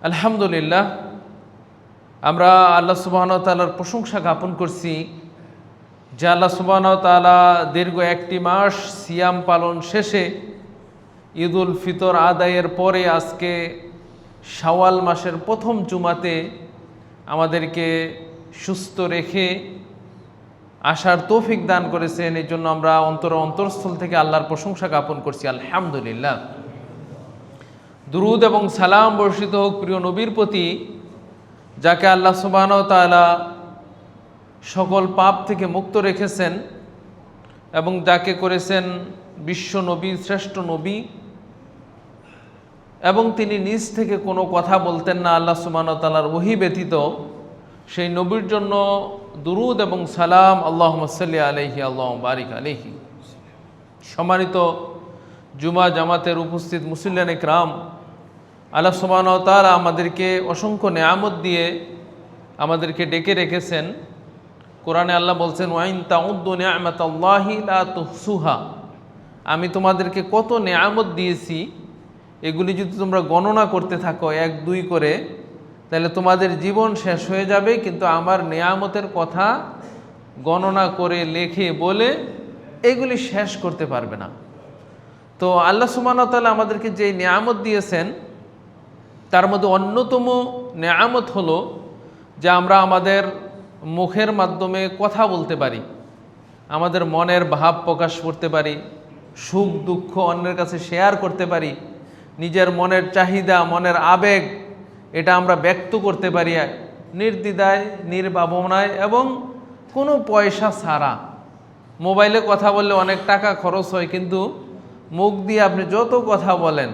আলহামদুলিল্লাহ, আমরা আল্লাহ সুবহানাহু ওয়া তাআলার প্রশংসা জ্ঞাপন করছি যে আল্লাহ সুবহানাহু ওয়া তাআলা দীর্ঘ একটি মাস সিয়াম পালন শেষে ঈদুল ফিতর আদায়ের পরে আজকে শাওয়াল মাসের প্রথম জুমাতে আমাদেরকে সুস্থ রেখে আসার তৌফিক দান করেছেন। এই জন্য আমরা অন্তরস্থল থেকে আল্লাহর প্রশংসা জ্ঞাপন করছি, আলহামদুলিল্লাহ। দুরুদ এবং সালাম বর্ষিত হোক প্রিয় নবীর প্রতি, যাকে আল্লাহ সুবহানাহু ওয়া তাআলা সকল পাপ থেকে মুক্ত রেখেছেন এবং যাকে করেছেন বিশ্ব নবী, শ্রেষ্ঠ নবী, এবং তিনি নিজ থেকে কোনো কথা বলতেন না আল্লাহ সুবহানাহু ওয়া তাআলার ওহী ব্যতীত। সেই নবীর জন্য দুরুদ এবং সালাম, আল্লাহুম্মা সাল্লি আলাইহি আল্লাহুম্মা বারিক আলাইহি। সম্মানিত জুমা জামাতের উপস্থিত মুসল্লিয়ান ইকরাম, আল্লাহ সুবহানাহু ওয়া তাআলা আমাদেরকে অসংখ্য নেয়ামত দিয়ে আমাদেরকে ডেকে রেখেছেন। কোরআনে আল্লাহ বলছেন, ওয়াইন তাউদ্দু নি'মাতাল্লাহি লা তুহসুহা। আমি তোমাদেরকে কত নেয়ামত দিয়েছি, এগুলি যদি তোমরা গণনা করতে থাকো এক দুই করে, তাহলে তোমাদের জীবন শেষ হয়ে যাবে, কিন্তু আমার নেয়ামতের কথা গণনা করে লেখে বলে এগুলি শেষ করতে পারবে না। তো আল্লাহ সুবহানাহু ওয়া তাআলা আমাদেরকে যে নেয়ামত দিয়েছেন তার মধ্যে অন্যতম নেয়ামত হলো যে আমরা আমাদের মুখের মাধ্যমে কথা বলতে পারি, আমাদের মনের ভাব প্রকাশ করতে পারি, সুখ দুঃখ অন্যের কাছে শেয়ার করতে পারি, নিজের মনের চাহিদা, মনের আবেগ এটা আমরা ব্যক্ত করতে পারি নির্দ্বিধায়, নির্ভাবনায় এবং কোনো পয়সা ছাড়া। মোবাইলে কথা বললে অনেক টাকা খরচ হয়, কিন্তু মুখ দিয়ে আপনি যত কথা বলেন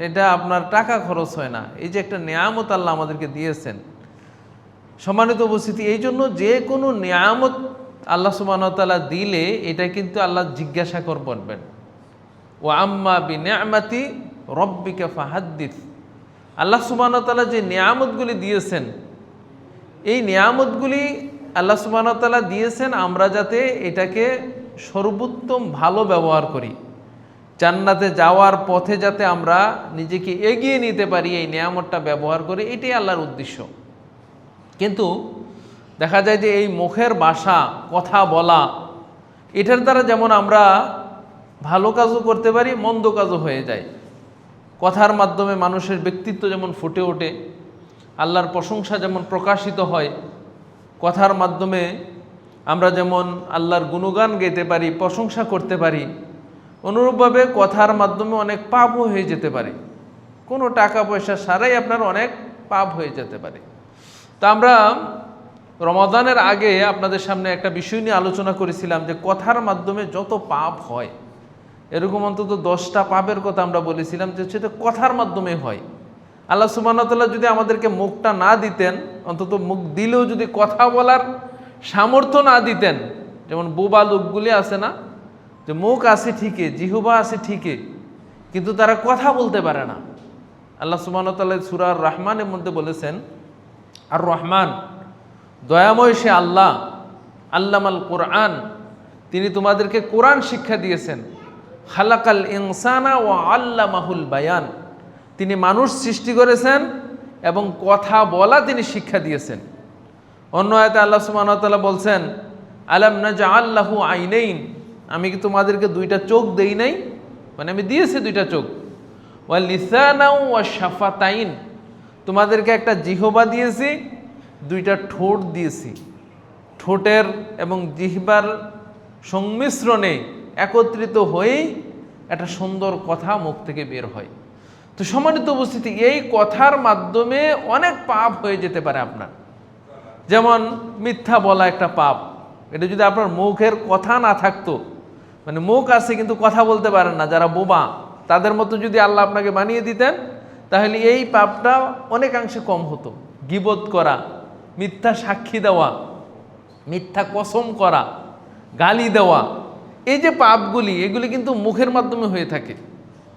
এটা আপনার টাকা খরচ হয় না। এই যে একটা নেয়ামত আল্লাহ আমাদেরকে দিয়েছেন। সম্মানিত উপস্থিতি, এই জন্য যে কোনো নেয়ামত আল্লাহ সুবহানাহু ওয়া তাআলা দিলে এটা কিন্তু আল্লাহ জিজ্ঞাসা করবেন, ও আম্মা বিনিআমাতি রব্বিকা ফাহাদ্দিস। আল্লাহ সুবহানাহু ওয়া তাআলা যে নেয়ামতগুলি দিয়েছেন, এই নেয়ামতগুলি আল্লাহ সুবহানাহু ওয়া তাআলা দিয়েছেন আমরা যাতে এটাকে সর্বোত্তম ভালো ব্যবহার করি, জান্নাতে যাওয়ার পথে যাতে আমরা নিজেকে এগিয়ে নিতে পারি, এই নেয়ামতটা ব্যবহার করে, এটাই আল্লাহর উদ্দেশ্য। কিন্তু দেখা যায় যে এই মুখের ভাষা, কথা বলা, এটার দ্বারা যেমন আমরা ভালো কাজও করতে পারি, মন্দ কাজও হয়ে যায়। কথার মাধ্যমে মানুষের ব্যক্তিত্ব যেমন ফুটে ওঠে, আল্লাহর প্রশংসা যেমন প্রকাশিত হয়, কথার মাধ্যমে আমরা যেমন আল্লাহর গুণগান গাইতে পারি, প্রশংসা করতে পারি, অনুরূপভাবে কথার মাধ্যমে অনেক পাপও হয়ে যেতে পারে। কোনো টাকা পয়সা ছাড়াই আপনার অনেক পাপ হয়ে যেতে পারে। তা আমরা রমাদানের আগে আপনাদের সামনে একটা বিষয় নিয়ে আলোচনা করেছিলাম যে কথার মাধ্যমে যত পাপ হয়, এরকম অন্তত 10টা পাপের কথা আমরা বলেছিলাম যে সেটা কথার মাধ্যমে হয়। আল্লাহ সুবহানাহু ওয়া তাআলা যদি আমাদেরকে মুখটা না দিতেন, অন্তত মুখ দিলেও যদি কথা বলার সামর্থ্য না দিতেন, যেমন বোবা লোকগুলি আছে না, যে মুখ আছে ঠিকই, জিহ্বা আছে ঠিকই, কিন্তু তারা কথা বলতে পারে না। আল্লাহ সুবহানাহু ওয়া তাআলা সূরা আর রহমানের মধ্যে বলেছেন, আর রহমান দয়াময় সে আল্লাহ, আল্লামাল কোরআন, তিনি তোমাদেরকে কোরআন শিক্ষা দিয়েছেন। খালাকাল ইনসানা ওয়া আল্লামাহুল বায়ান, তিনি মানুষ সৃষ্টি করেছেন এবং কথা বলা তিনি শিক্ষা দিয়েছেন। অন্য আয়াতে আল্লাহ সুবহানাহু ওয়া তাআলা বলছেন, আলাম নাজআল লাহু আইনাইন, আমি কি তোমাদেরকে 2টা চোখ দেই নাই, মানে আমি দিয়েছি 2টা চোখ। ওয়া লিসানা ওয়া শাফাতাইন, তোমাদেরকে একটা জিহ্বা দিয়েছি, 2টা ঠোঁট দিয়েছি। ঠোঁটের এবং জিহ্বার সংমিশ্রণে একত্রিত হয়েই একটা সুন্দর কথা মুখ থেকে বের হয়। তো সম্মানিত উপস্থিতি, এই কথার মাধ্যমে অনেক পাপ হয়ে যেতে পারে আপনার। যেমন মিথ্যা বলা একটা পাপ। এটা যদি আপনার মুখের কথা না থাকতো, মানে মুখ আছে কিন্তু কথা বলতে পারেন না, যারা বোবা, তাদের মতো যদি আল্লাহ আপনাকে বানিয়ে দিতেন, তাহলে এই পাপটা অনেকাংশে কম হতো। গীবত করা, মিথ্যা সাক্ষী দেওয়া, মিথ্যা কসম করা, গালি দেওয়া, এই যে পাপগুলি, এগুলি কিন্তু মুখের মাধ্যমে হয়ে থাকে,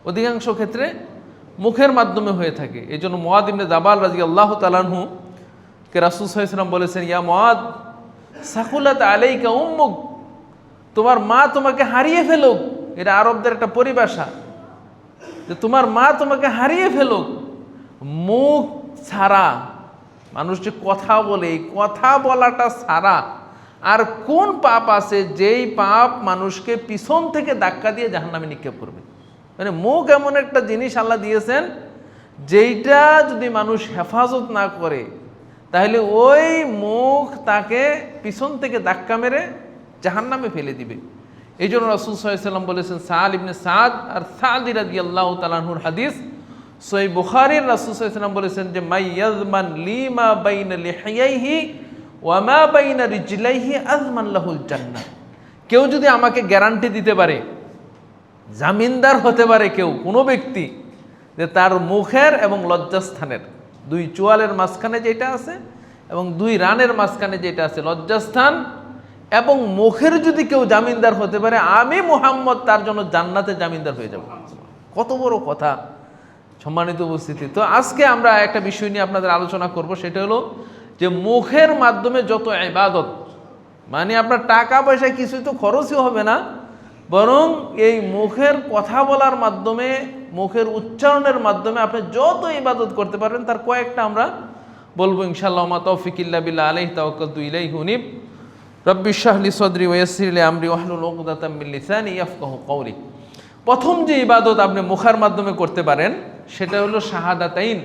অধিকাংশ ক্ষেত্রে মুখের মাধ্যমে হয়ে থাকে। এই জন্য মুআদ ইবনে জাবাল রাদিয়াল্লাহু তাআলা আনহু কে রাসূল সাল্লাল্লাহু আলাইহি ওয়াসাল্লাম বলেছেন, ইয়া মুআদ সাকুলাত আলাইকা উম্মুক, তোমার মা তোমাকে হারিয়ে ফেলুক। এটা আরবদের একটা পরিভাষা, যে তোমার মা তোমাকে হারিয়ে ফেলুক। মুখ ছাড়া মানুষ যে কথা বলে, এই কথা বলাটা ছাড়া আর কোন পাপ আছে যেই পাপ মানুষকে পিছন থেকে ধাক্কা দিয়ে জাহান্নামে নিক্ষেপ করবে? মানে মুখ এমন একটা জিনিস আল্লাহ দিয়েছেন, যেইটা যদি মানুষ হেফাজত না করে তাহলে ওই মুখ তাকে পিছন থেকে ধাক্কা মেরে জাহান্নামে ফেলে দিবে। এই জন্য রাসূল সাল্লাল্লাহু আলাইহি ওয়াসাল্লাম বলেছেন, সাআদ ইবনে সাদ আর সাদি রাদিয়াল্লাহু তাআলা আনহুর হাদিস, সহিহ বুখারীর, রাসূল সাল্লাল্লাহু আলাইহি ওয়াসাল্লাম বলেছেন যে মাইয়াজমান লিমা বাইনা লিহিয়াইহি ওয়া মা বাইনা রিজলাইহি আযমান লাহুল জান্নাহ। কেউ যদি আমাকে গ্যারান্টি দিতে পারে, জামিনদার হতে পারে কেউ, কোনো ব্যক্তি, যে তার মুখের এবং লজ্জাস্থানের, দুই চোয়ালের মাঝখানে যেটা আছে এবং দুই রানের মাঝখানে যেটা আছে লজ্জাস্থান এবং মুখের যদি কেউ জামিনদার হতে পারে, আমি মুহাম্মদ তার জন্য জান্নাতে জামিনদার হয়ে যাব। কত বড় কথা! সম্মানিত উপস্থিতি, তো আজকে আমরা একটা বিষয় নিয়ে আপনাদের আলোচনা করব, সেটা হলো যে মুখের মাধ্যমে যত ইবাদত, মানে আপনার টাকা পয়সা কিছুই তো খরচই হবে না, বরং এই মুখের কথা বলার মাধ্যমে, মুখের উচ্চারণের মাধ্যমে আপনি যত ইবাদত করতে পারবেন তার কয়েকটা আমরা বলবো ইনশাআল্লাহ। মা তৌফিক ইল্লা বিল্লাহ, আলাইহি তাওয়াক্কালতু ইলাইহি উনীব। রব্বি ইশরাহ লি সাদরি ওয়া ইয়াসসির লি আমরি ওয়াহলুল উকদাতাম মিন লিসানি ইয়াফকাহু কওলি। প্রথম যে ইবাদত আপনি মুখের মাধ্যমে করতে পারেন সেটা হলো শাহাদাতাইন,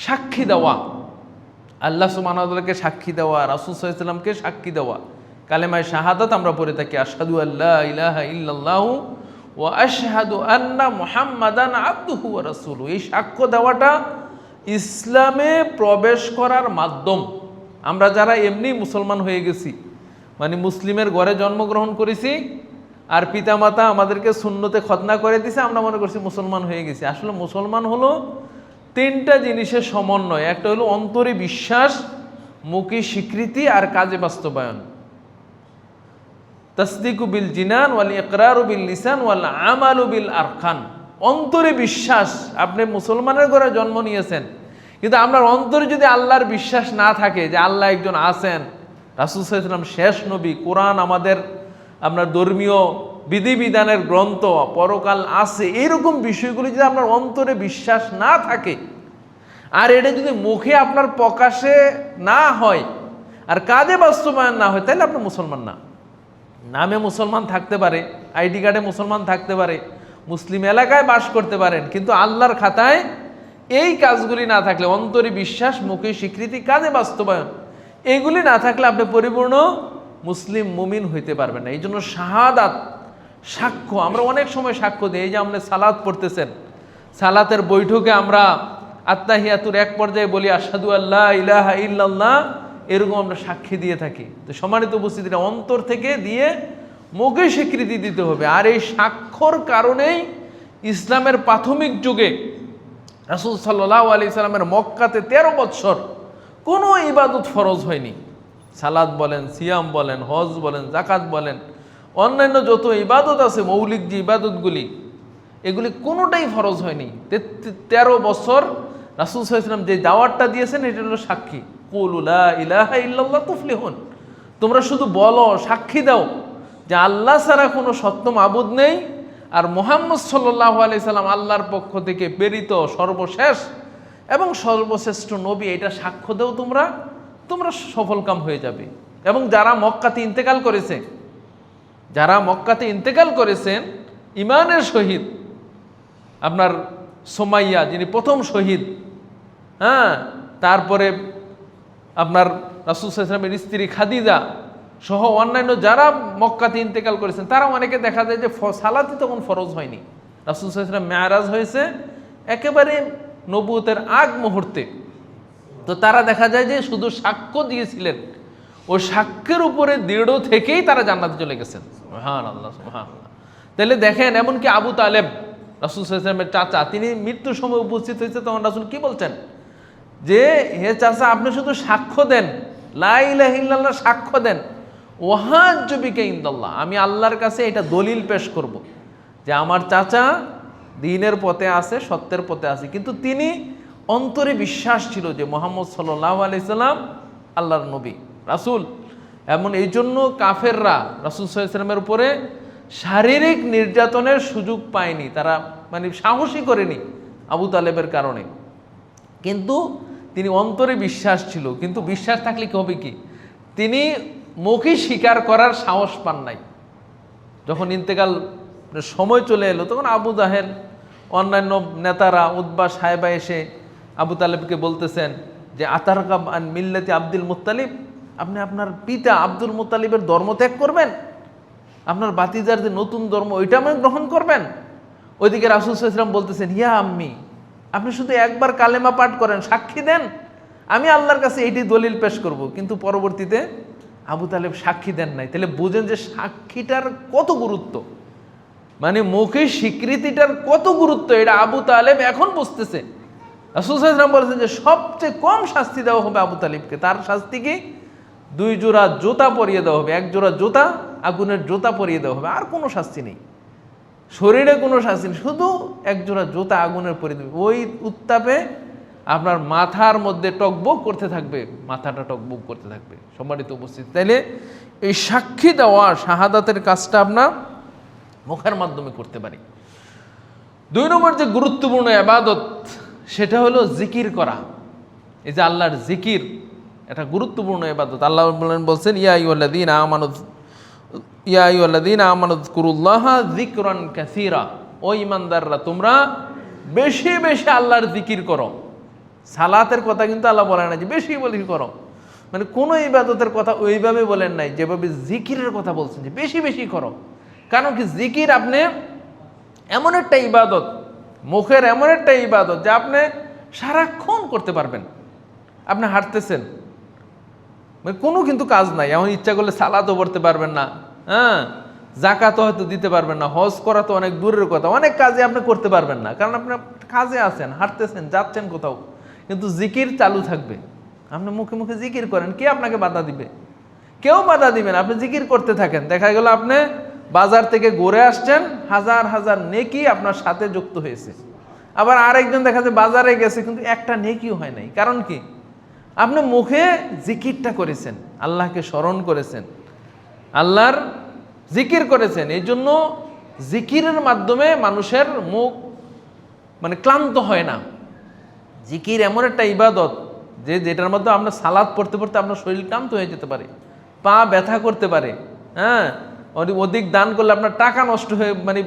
সাক্ষী দেওয়া। আল্লাহ সুবহানাহু ওয়া তাআলাকে সাক্ষী দেওয়া, রাসূল সাল্লাল্লাহু আলাইহি ওয়াসাল্লামকে সাক্ষী দেওয়া। কালেমায়ে শাহাদাত আমরা পড়ে থাকি, আশহাদু আল্লা ইলাহা ইল্লাল্লাহু ওয়া আশহাদু আন্না মুহাম্মাদান আবদুহু ওয়া রাসূলুহু। এই সাক্ষ্য দেওয়াটা ইসলামে প্রবেশ করার মাধ্যম। আমরা যারা এমনি মুসলমান হয়ে গেছি, মানে মুসলিমের ঘরে জন্মগ্রহণ করেছি আর পিতামাতা আমাদেরকে সুন্নতে খতনা করে দিছে, আমরা মনে করছি মুসলমান হয়ে গেছি। আসলে মুসলমান হলো তিনটা জিনিসের সমন্বয়। একটা হলো অন্তরে বিশ্বাস, মুখে স্বীকৃতি আর কাজে বাস্তবায়ন। তাসদিকু বিল জিনান ওয়াল ইকরারু বিল লিসান ওয়াল আমালু বিল আরকান। অন্তরে বিশ্বাস, আপনি মুসলমানের ঘরে জন্ম নিয়েছেন, কিন্তু আপনার অন্তরে যদি আল্লাহর বিশ্বাস না থাকে যে আল্লাহ একজন আছেন, রাসূল সাল্লাল্লাহু আলাইহি ওয়াসাল্লাম শেষ নবী, কোরআন আমাদের আপনার ধর্মীয় বিধিবিধানের গ্রন্থ, পরকাল আছে, এইরকম বিষয়গুলি যদি আপনার অন্তরে বিশ্বাস না থাকে আর এটা যদি মুখে আপনার প্রকাশে না হয় আর কাজে বাস্তবায়ন না হয়, তাহলে আপনি মুসলমান না। নামে মুসলমান থাকতে পারে, আইডি কার্ডে মুসলমান থাকতে পারে, মুসলিম এলাকায় বাস করতে পারেন, কিন্তু আল্লাহর খাতায় এই কাজগুলি না থাকলে, অন্তরে বিশ্বাস, মুখে স্বীকৃতি, কাজে বাস্তবায়ন, এগুলি না থাকলে আপনি পরিপূর্ণ মুসলিম মুমিন হইতে পারবেন না। এই জন্য শাহাদাত, সাক্ষ্য, আমরা অনেক সময় সাক্ষ্য দিই। এই যে আপনি সালাত পড়তেছেন, সালাতের বৈঠকে আমরা আত্তাহিয়াতুর এক পর্যায়ে বলি আশহাদু আল্লা ইলাহা ইল্লাল্লাহ, এরকম আমরা সাক্ষী দিয়ে থাকি। তো সম্মানিত উপস্থিতিটা অন্তর থেকে দিয়ে মুখে স্বীকৃতি দিতে হবে। আর এই সাক্ষ্যর কারণেই ইসলামের প্রাথমিক যুগে রাসূল সাল্লাল্লাহু আলাইহি সাল্লামের মক্কাতে 13 বৎসর কোনো ইবাদত ফরজ হয়নি। সালাত বলেন, সিয়াম বলেন, হজ বলেন, যাকাত বলেন, অন্যান্য যত ইবাদত আছে, মৌলিক যে ইবাদতগুলি, এগুলি কোনোটাই ফরজ হয়নি। 13 বছর রাসূল সাল্লাল্লাহু আলাইহি ওয়াসাল্লাম যে দাওয়াতটা দিয়েছেন এটা হলো সাক্ষী। কুলু লা ইলাহা ইল্লাল্লাহ তুফলিহুন, তোমরা শুধু বলো, সাক্ষী দাও যে আল্লাহ ছাড়া কোনো সত্য মাবুদ নেই আর মুহাম্মদ সাল্লাল্লাহু আলাইহি সাল্লাম আল্লাহর পক্ষ থেকে প্রেরিত সর্বশেষ এবং সর্বশ্রেষ্ঠ নবী। এটা সাক্ষ্য দাও তোমরা, তোমরা সফলকাম হয়ে যাবে। এবং যারা মক্কাতে ইন্তেকাল করেছে, যারা মক্কাতে ইন্তেকাল করেছেন ইমানের শহীদ, আপনার সুমাইয়া যিনি প্রথম শহীদ, হ্যাঁ, তারপরে আপনার রাসূল সাল্লাল্লাহু আলাইহি ওয়াসাল্লামের স্ত্রী খাদিজা সহ অন্যান্য যারা মক্কাতে ইন্তেকাল করেছেন, তারা অনেকে দেখা যায় যে সালাতই তখন ফরজ হয়নি। রাসূল সাল্লাল্লাহু আলাইহি ওয়াসাল্লাম মেরাজ হয়েছে একেবারে নবুয়তের আগ মুহূর্তে। তো তারা দেখা যায় যে শুধু সাক্ষ্য দিয়েছিলেন, ও সাক্ষ্যের উপরে দৃঢ় থেকেই তারা জান্নাতে চলে গেছেন। সুবহানাল্লাহ, সুবহানাল্লাহ। তাহলে দেখেন, এমনকি আবু তালেব রাসূল সাল্লাল্লাহু আলাইহি ওয়াসাল্লামের চাচা, তিনি মৃত্যুর সময় উপস্থিত হয়েছে, তখন রাসূল কি বলছেন যে হে চাচা, আপনি শুধু সাক্ষ্য দেন, লা ইলাহা ইল্লাল্লাহ সাক্ষ্য দেন, ওয়াহাজ্জু বিকা ইনদাল্লাহ, আমি আল্লাহর কাছে এটা দলিল পেশ করব যে আমার চাচা দ্বীনের পথে আছে, সত্যের পথে আছে। কিন্তু তিনি অন্তরে বিশ্বাস ছিল যে মুহাম্মদ সাল্লাল্লাহু আলাইহি সাল্লাম আল্লাহর নবী, রাসূল। এমন এই জন্য কাফেররা রাসূল সাল্লাল্লাহু আলাইহি সাল্লামের উপরে শারীরিক নির্যাতনের সুযোগ পায়নি, তারা মানে সাহসী করেনি আবু তালেবের কারণে। কিন্তু তিনি অন্তরে বিশ্বাস ছিল, কিন্তু বিশ্বাস থাকলে কি হবে কি, তিনি মুখে স্বীকার করার সাহস পান নাই। যখন ইন্তেকাল সময় চলে এলো তখন আবু জাহেল অন্যান্য নেতারা উতবা সাহেবা এসে আবু তালেবকে বলতেছেন যে আতারকাব আন মিল্লাতি আব্দুল মুত্তালিব, আপনি আপনার পিতা আব্দুল মুত্তালিবের ধর্ম ত্যাগ করবেন, আপনার বাতিজার যে নতুন ধর্ম ওইটা আপনি গ্রহণ করবেন। ওইদিকে রাসূল সাল্লাল্লাহু আলাইহি ওয়াসাল্লাম বলতেছেন, ইয়া আম্মি, আপনি শুধু একবার কালেমা পাঠ করেন, সাক্ষী দেন, আমি আল্লাহর কাছে এইটি দলিল পেশ করব। কিন্তু পরবর্তীতে আবু তালেব সাক্ষী দেন নাই। তাহলে বুঝেন যে সাক্ষীটার কত গুরুত্ব, মানে মুখে স্বীকৃতিটার কত গুরুত্ব, এটা আবু তালেব এখন বুঝতেছে। রাসূল সাল্লাল্লাহু আলাইহি ওয়াসাল্লাম বলেছেন যে সবচেয়ে কম শাস্তি দেওয়া হবে আবু তালিবকে। তার শাস্তি কি? 2 জোড়া জুতা পরিয়ে দেওয়া হবে, 1 জোড়া জুতা, আগুনের জুতা পরিয়ে দেওয়া হবে, আর কোনো শাস্তি নেই, শরীরে কোনো শাস্তি নেই, শুধু 1 জোড়া জুতা আগুনের পরিয়ে দেবে। ওই উত্তাপে আপনার মাথার মধ্যে টকবক করতে থাকবে, মাথাটা টকবক করতে থাকবে। সম্মানিত উপস্থিত, তাইলে এই সাক্ষী দেওয়া শাহাদাতের কাজটা আমরা মুখের মাধ্যমে করতে পারি। 2 নম্বর যে গুরুত্বপূর্ণ ইবাদত সেটা হলো জিকির করা। এই যে আল্লাহর জিকির, এটা গুরুত্বপূর্ণ ইবাদত। আল্লাহ বলছেন ইয়া আইয়ুহাল্লাযীনা আমানু যকুরুল্লাহা যিকরান কাসীরা, ও ঈমানদাররা তোমরা বেশি বেশি আল্লাহর জিকির করো। সালাতের কথা কিন্তু আল্লাহ বলেন না যে বেশি বেশি করো, মানে কোনো ইবাদতের কথা ওইভাবে বলেন নাই, যেভাবে জিকিরের কথা বলছেন যে বেশি বেশি করো। কারণ কি, জিকির আপনি এমন একটা ইবাদত, মুখের এমন একটা ইবাদত যা আপনি সারাক্ষণ করতে পারবেন। আপনি হাঁটতেছেন, মানে কোনো কিন্তু কাজ নাই, এমন ইচ্ছা করলে সালাতও পড়তে পারবেন না, হ্যাঁ, যাকাতও হয়তো দিতে পারবেন না, হজ করা তো অনেক দূরের কথা, অনেক কাজে আপনি করতে পারবেন না, কারণ আপনি কাজে আছেন, হাঁটতেছেন, যাচ্ছেন কোথাও, কিন্তু জিকির চালু থাকবে। আপনি মুখে মুখে জিকির করেন, কে আপনাকে বাধা দিবে? কেউ বাধা দিবে না। আপনি জিকির করতে থাকেন, দেখা গেল আপনি বাজার থেকে ঘুরে আসছেন, হাজার হাজার নেকি আপনার সাথে যুক্ত হয়েছে। আবার আরেকজন দেখা যায় বাজারে গেছে কিন্তু একটা নেকিও হয় নাই। কারণ কি? আপনি মুখে জিকিরটা করেছেন, আল্লাহকে স্মরণ করেছেন, আল্লাহর জিকির করেছেন। এই জন্য জিকিরের মাধ্যমে মানুষের মুখ মানে ক্লান্ত হয় না। জিকির এমন একটা ইবাদত যে যেটার মধ্যে আমরা সালাত পড়তে পড়তে আপনার শরীর ক্লান্ত হয়ে যেতে পারে, পা ব্যথা করতে পারে, হ্যাঁ, অধিক দান করলে আপনার টাকা নষ্ট হয়ে, মানে